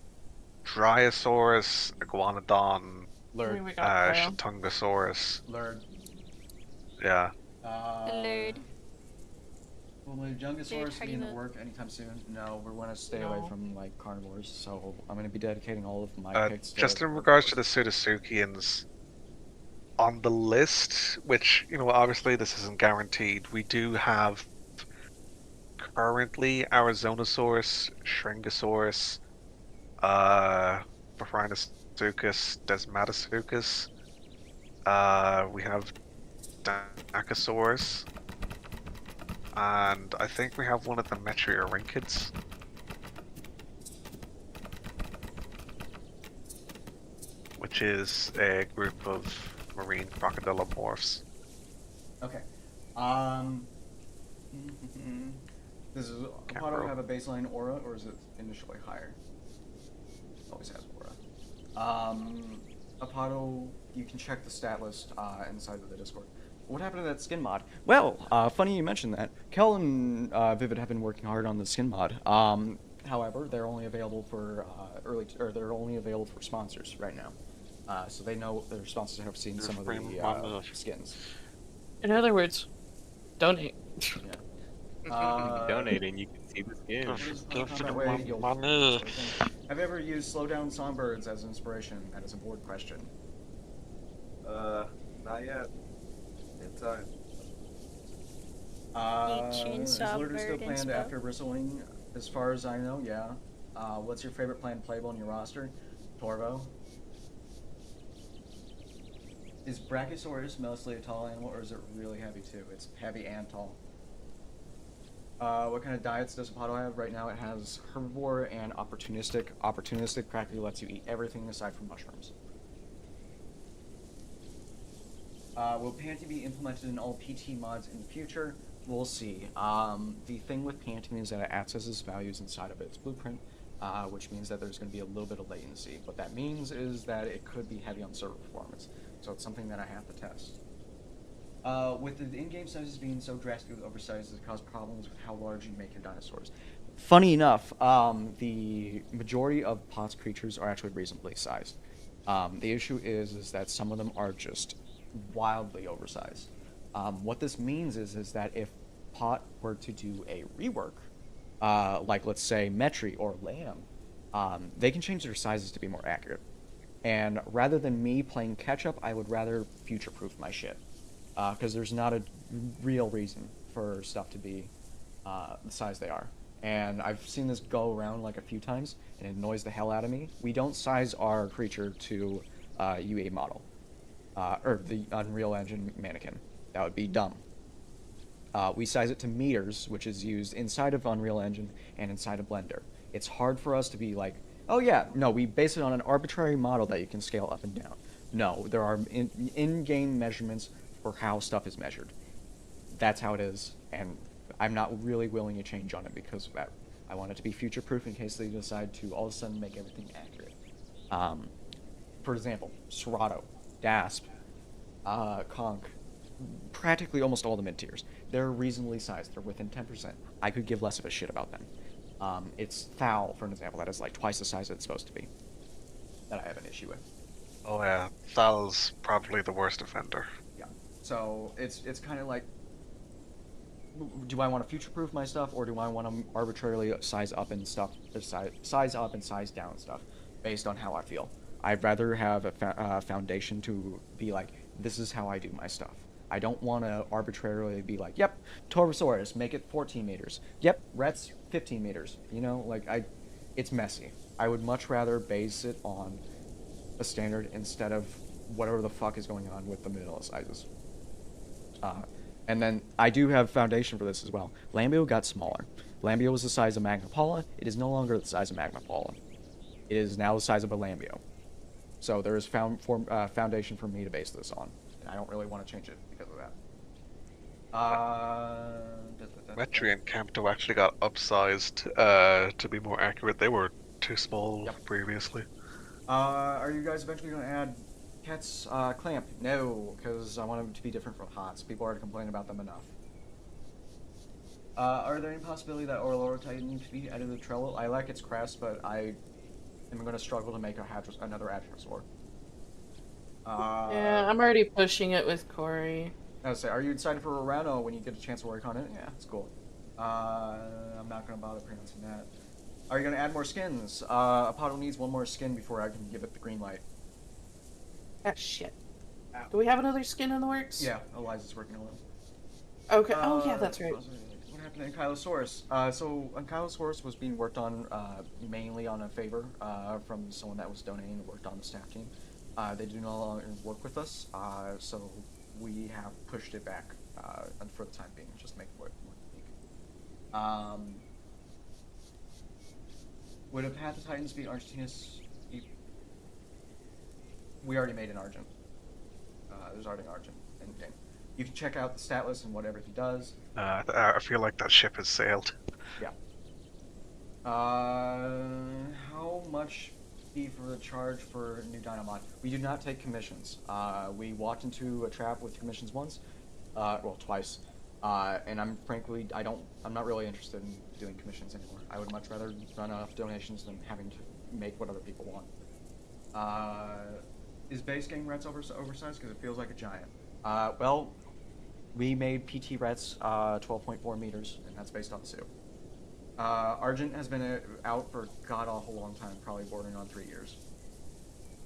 D: Dryosaurus, Iguanodon,
E: I mean, we got Paleo.
D: Shatungosaurus.
B: Lurd.
D: Yeah.
H: Lurd.
B: Will my Jungosaurus
H: how
B: be
H: do
B: in
H: you
B: the
H: know?
B: work anytime soon? No, we want to stay away
E: No.
B: from like carnivores, so I'm going to be dedicating all of my picks to
D: Just in regards to the Pseudotsuchians, on the list, which, obviously this isn't guaranteed, we do have currently Arizonosaurus, Shringosaurus, Baphrinosuchus, Desmatosuchus, we have Dacosaurus, and I think we have one of the Metriorhynchids. Which is a group of marine crocodilomorphs.
B: Okay. Does Apato have a baseline aura, or is it initially higher? Always has aura. Apato, you can check the stat list inside of the Discord. what happened to that skin mod? Well, funny you mentioned that. Kel and Vivid have been working hard on the skin mod. However, they're only available for they're only available for sponsors right now. So they know their sponsors have seen some of the skins.
E: In other words, donate.
B: Yeah.
A: Donate and you can see the skins.
B: Have you ever used Slow Down Songbirds as inspiration? That is a board question.
G: Not yet. In time.
B: Is Lurder still planned after Bristling? As far as I know, yeah. What's your favorite planned playable in your roster? Torvo. Is Brachiosaurus mostly a tall animal, or is it really heavy too? It's heavy and tall. What kind of diets does Apato have? Right now it has herbivore and opportunistic. Opportunistic practically lets you eat everything aside from mushrooms. Will Panty be implemented in all PT mods in the future? We'll see. The thing with Panty is that it accesses values inside of its blueprint, which means that there's going to be a little bit of latency. What that means is that it could be heavy on server performance, so it's something that I have to test. With the in-game sizes being so drastically oversized, does it cause problems with how large you make your dinosaurs? Funny enough, the majority of POTS creatures are actually reasonably sized. The issue is that some of them are just wildly oversized. What this means is that if POT were to do a rework, like let's say Metri or Lamb, they can change their sizes to be more accurate. And rather than me playing catch-up, I would rather future-proof my shit. Because there's not a real reason for stuff to be the size they are. And I've seen this go around like a few times, and it annoys the hell out of me. We don't size our creature to UA model, or the Unreal Engine mannequin. That would be dumb. We size it to meters, which is used inside of Unreal Engine and inside of Blender. It's hard for us to be like, oh yeah, no, we base it on an arbitrary model that you can scale up and down. No, there are in-game measurements for how stuff is measured. That's how it is, and I'm not really willing to change on it because of that. I want it to be future-proof in case they decide to all of a sudden make everything accurate. For example, Serato, Dasp, Conch, practically almost all the mid-tiers. They're reasonably sized. They're within 10%. I could give less of a shit about them. It's Thal, for an example, that is like twice the size it's supposed to be, that I have an issue with.
D: Oh yeah, Thal's probably the worst offender.
B: Yeah. So it's kind of like, do I want to future-proof my stuff, or do I want to arbitrarily size up and size up and size down stuff based on how I feel? I'd rather have a foundation to be like, this is how I do my stuff. I don't want to arbitrarily be like, yep, Torosaurus, make it 14 meters. Yep, Rets, 15 meters. You know, like, it's messy. I would much rather base it on a standard instead of whatever the fuck is going on with the vanilla sizes. And then I do have foundation for this as well. Lambio got smaller. Lambio was the size of Magnapaula. It is no longer the size of Magnapaula. It is now the size of a Lambio. So there is foundation for me to base this on. And I don't really want to change it because of that.
D: Metri and Campto actually got upsized to be more accurate. They were too small previously.
B: Are you guys eventually going to add Cat's Clamp? No, because I want them to be different from Hots. People already complain about them enough. Are there any possibility that Orloro Titan could be added to the Trello? I like its crest, but I am going to struggle to make another Hadrosaur.
E: Yeah, I'm already pushing it with Corey.
B: I was say, are you excited for Rorano when you get a chance to work on it? Yeah, it's cool. I'm not going to bother pronouncing that. Are you going to add more skins? Apato needs one more skin before I can give it the green light.
E: Ah, shit. Do we have another skin in the works?
B: Yeah, Eliza's working on it.
E: Okay, oh yeah, that's right.
B: What happened to Ankylosaurus? So Ankylosaurus was being worked on mainly on a favor from someone that was donating and worked on the staff team. They do no longer work with us, so we have pushed it back for the time being, just to make it more unique. Would Apatotitans be Argentinas? We already made an Argent. There's already an Argent in game. You can check out the stat list and whatever he does.
D: I feel like that ship has sailed.
B: Yeah. How much fee for the charge for new Dynamod? We do not take commissions. We walked into a trap with commissions once. well, twice. And I'm not really interested in doing commissions anymore. I would much rather run off donations than having to make what other people want. Is base game Rets oversized? Because it feels like a giant. Well, we made PT Rets 12.4 meters, and that's based on the suit. Argent has been out for god-awful long time, probably bordering on 3 years.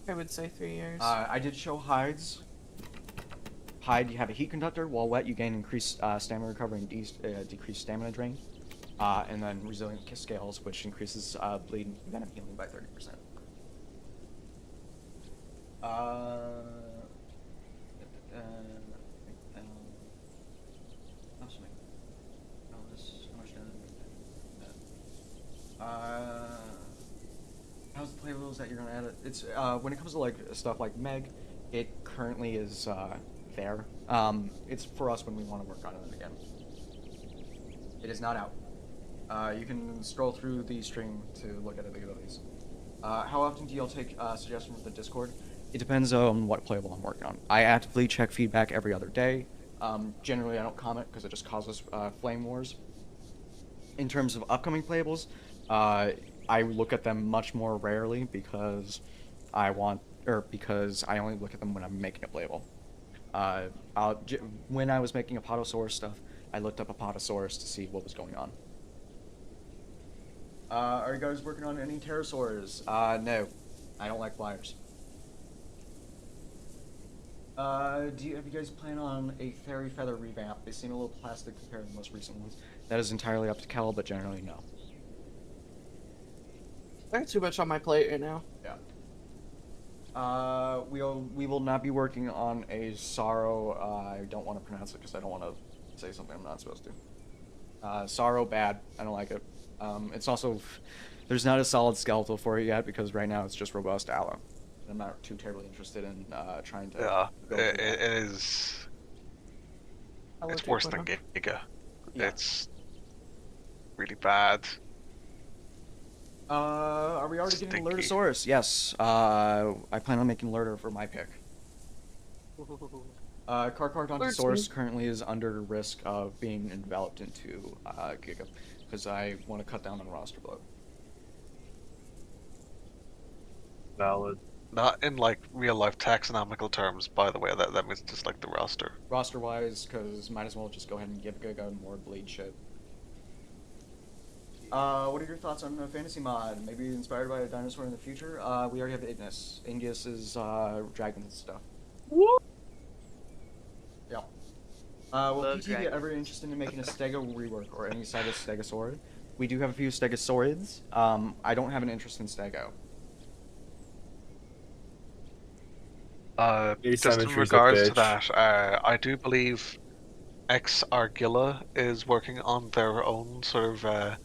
E: I would say 3 years.
B: I did show hides. Hide, you have a heat conductor. While wet, you gain increased stamina recovery and decreased stamina drain. And then resilient scales, which increases bleed and venom healing by 30%. How's the playability that you're gonna add it? It's when it comes to like stuff like Meg, it currently is there. It's for us when we want to work on it again. It is not out. You can scroll through the stream to look at the abilities. How often do y'all take suggestions from the Discord? It depends on what playable I'm working on. I actively check feedback every other day. Generally, I don't comment because it just causes flame wars. In terms of upcoming playables, I look at them much more rarely because because I only look at them when I'm making a playable. When I was making Apatosaurus stuff, I looked up Apatosaurus to see what was going on. Are you guys working on any pterosaurs? No. I don't like flyers. Have you guys plan on a fairy feather revamp? They seem a little plastic compared to the most recent ones. That is entirely up to Kel, but generally no.
E: I got too much on my plate right now.
B: Yeah. We will not be working on a Sorrow. I don't want to pronounce it because I don't want to say something I'm not supposed to. Sorrow bad. I don't like it. It's also there's not a solid skeletal for it yet because right now it's just robust aloe. I'm not too terribly interested in trying to.
D: Yeah,
B: go
D: it is. It's worse than Giga.
B: Yeah.
D: It's really bad.
B: Are we already getting
D: Stinky.
B: Lurdosaurus? Yes. I plan on making Lurder for my pick. Carcardontosaurus currently is under risk of being enveloped into Giga because I want to cut down on roster bloat.
I: Valid.
D: Not in like real life taxonomical terms, by the way. That means just like the roster.
B: Roster wise, because might as well just go ahead and give Giga more bleed shit. What are your thoughts on a fantasy mod? Maybe inspired by a dinosaur in the future? We already have Ignis. Ingus is dragon stuff. Yeah. Will PT be ever interested in making a Stego rework or any side of Stegosaurid? We do have a few Stegosaurids. I don't have an interest in Stego.
D: Just in regards to that, I do believe X Argilla is working on their own sort of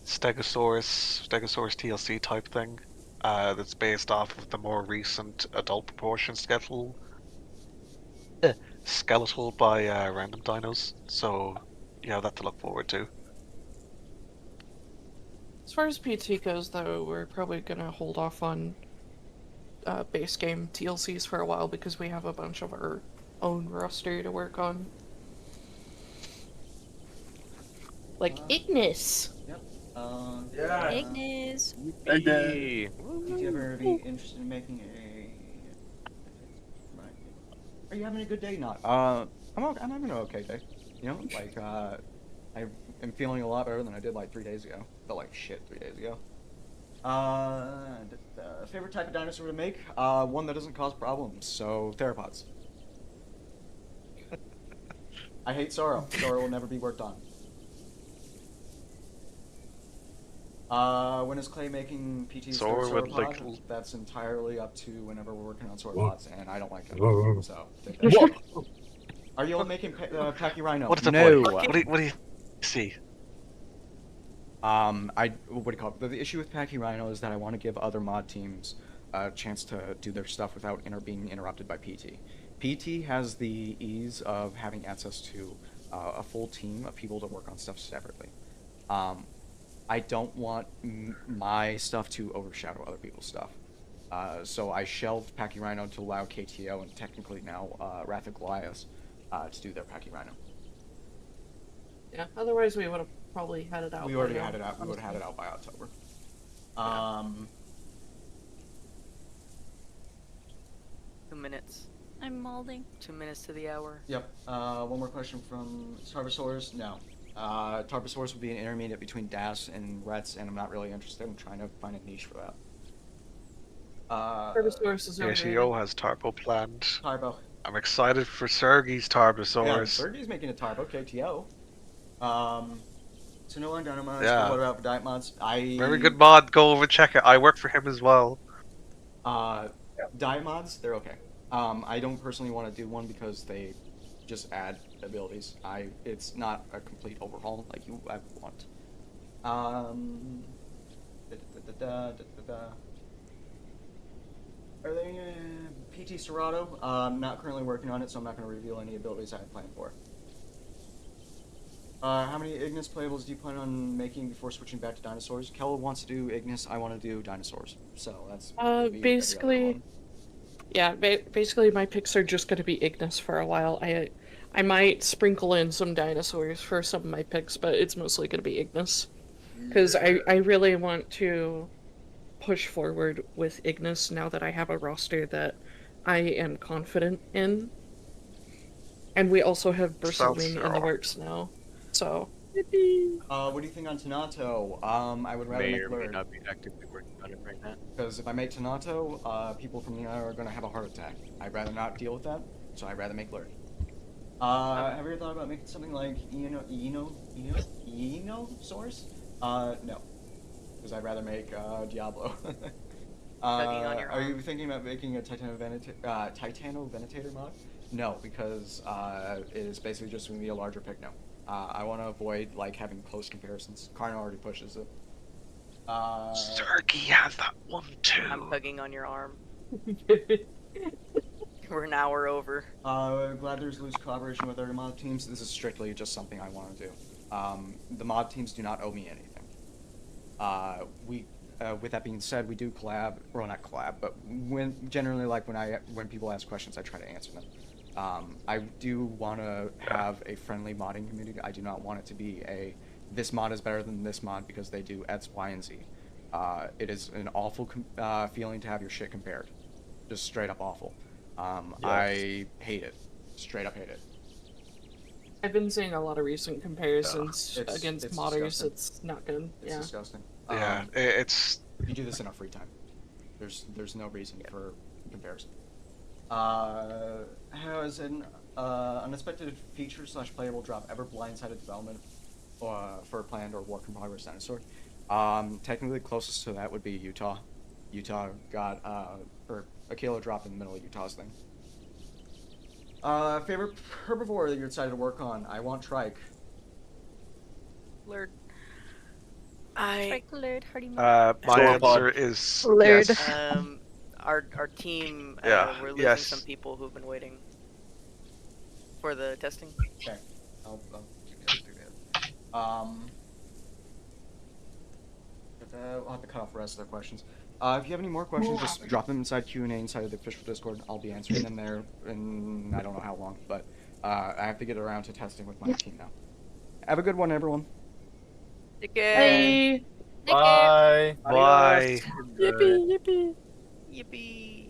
D: Stegosaurus TLC type thing that's based off of the more recent adult proportion skeletal by Random Dinos. So you have that to look forward to.
E: As far as PT goes, though, we're probably gonna hold off on base game TLCs for a while because we have a bunch of our own roster to work on. Like Ignis!
B: Yep.
H: Yeah. Ignis.
B: Would you ever be interested in making a... Are you having a good day? Not. I'm having an okay day. You know, like, I am feeling a lot better than I did like 3 days ago. Felt like shit 3 days ago. Favorite type of dinosaur to make? One that doesn't cause problems, so theropods. I hate Sorrow. Sorrow will never be worked on. When is Clay making PT's sauropod?
D: like...
B: That's entirely up to whenever we're working on sauropods, and I don't like them. So, are you all making Pachyrhino?
D: What is the
B: no.
D: point? What do you see?
B: What do you call it? The issue with Pachyrhino is that I want to give other mod teams a chance to do their stuff without being interrupted by PT. PT has the ease of having access to a full team of people to work on stuff separately. I don't want my stuff to overshadow other people's stuff. So I shelved Pachyrhino to allow KTO and technically now Wrath of Goliath to do their Packy Rhino.
E: Yeah, otherwise we would have probably had it out.
B: We
E: by
B: already
E: now,
B: had it out. We would have had it
E: honestly.
B: out by October.
C: Yeah. 2 minutes.
H: I'm molding.
C: 2 minutes to the hour.
B: Yep. One more question from Tarbosaurus. No. Tarbosaurus would be an intermediate between DAS and Rets, and I'm not really interested. I'm trying to find a niche for that.
E: Herbisaurus is overrated.
D: ATO has Tarbo planned.
B: Tarbo.
D: I'm excited for Sergey's
B: Yeah,
D: Tarbosaurus.
B: Sergey's making a Tarbo KTO. So no one Dynamods.
D: Yeah.
B: What about Diet Mods?
D: Very good mod. Go over check it. I work for him as well.
B: Diet Mods, they're okay. I don't personally want to do one because they just add abilities. It's not a complete overhaul like I want. Are they PT Serato? Not currently working on it, so I'm not going to reveal any abilities I have planned for. How many Ignis playables do you plan on making before switching back to dinosaurs? Kel wants to do Ignis, I want to do dinosaurs. So that's gonna be every other
E: basically,
B: one.
E: yeah, basically my picks are just going to be Ignis for a while. I might sprinkle in some dinosaurs for some of my picks, but it's mostly going to be Ignis. Because I really want to push forward with Ignis now that I have a roster that I am confident in. And we also have Bristlebeam in the works now. So,
B: what do you think on Tanato? I would rather
A: May
B: make
A: or may
B: Lurd.
A: not be actively working on it right now.
B: Because if I make Tanato, people from the island are going to have a heart attack. I'd rather not deal with that, so I'd rather make Lurd. Have you ever thought about making something like Enosaurus? No. Because I'd rather make Diablo.
C: On your
B: Are
C: arm.
B: you thinking about making a Titanovenitator mod? No, because it is basically just going to be a larger pick now. I want to avoid like having close comparisons. Karna already pushes it.
D: Sergey has that one too.
C: I'm tugging on your arm. We're an hour over.
B: Glad there's loose collaboration with other mod teams. This is strictly just something I want to do. The mod teams do not owe me anything. With that being said, we do collab, well not collab, but generally when people ask questions, I try to answer them. I do want to have a friendly modding community. I do not want it to be this mod is better than this mod because they do X, Y, and Z. It is an awful feeling to have your shit compared. Just straight up awful. Yes. I hate it. Straight up hate it.
E: I've been seeing a lot of recent comparisons against
B: it's
E: modders.
B: disgusting.
E: It's not good.
B: It's disgusting.
D: Yeah, it's...
B: You do this in our free time. There's no reason for comparison. Has an unexpected feature / playable drop ever blindsided development for a planned or work in progress dinosaur? Technically, the closest to that would be Utah. Utah got or a kilo drop in the middle of Utah's thing. Favorite herbivore that you're excited to work on? I want trike.
C: Lurd.
H: Strike Lurd, Hardy
D: my answer is
F: Lurd.
D: yes.
C: Our team,
D: Yeah,
C: we're losing
D: yes.
C: some people who've been waiting for the testing.
B: Okay, I'll do that. I'll have to cut off the rest of their questions. If you have any more questions, just drop them inside Q&A inside of the official Discord. I'll be answering them there in I don't know how long, but I have to get around to testing with my team now. Have a good one, everyone.
C: Take care.
E: Bye.
I: Bye.
D: Bye.
E: Yippee, yippee.
C: Yippee.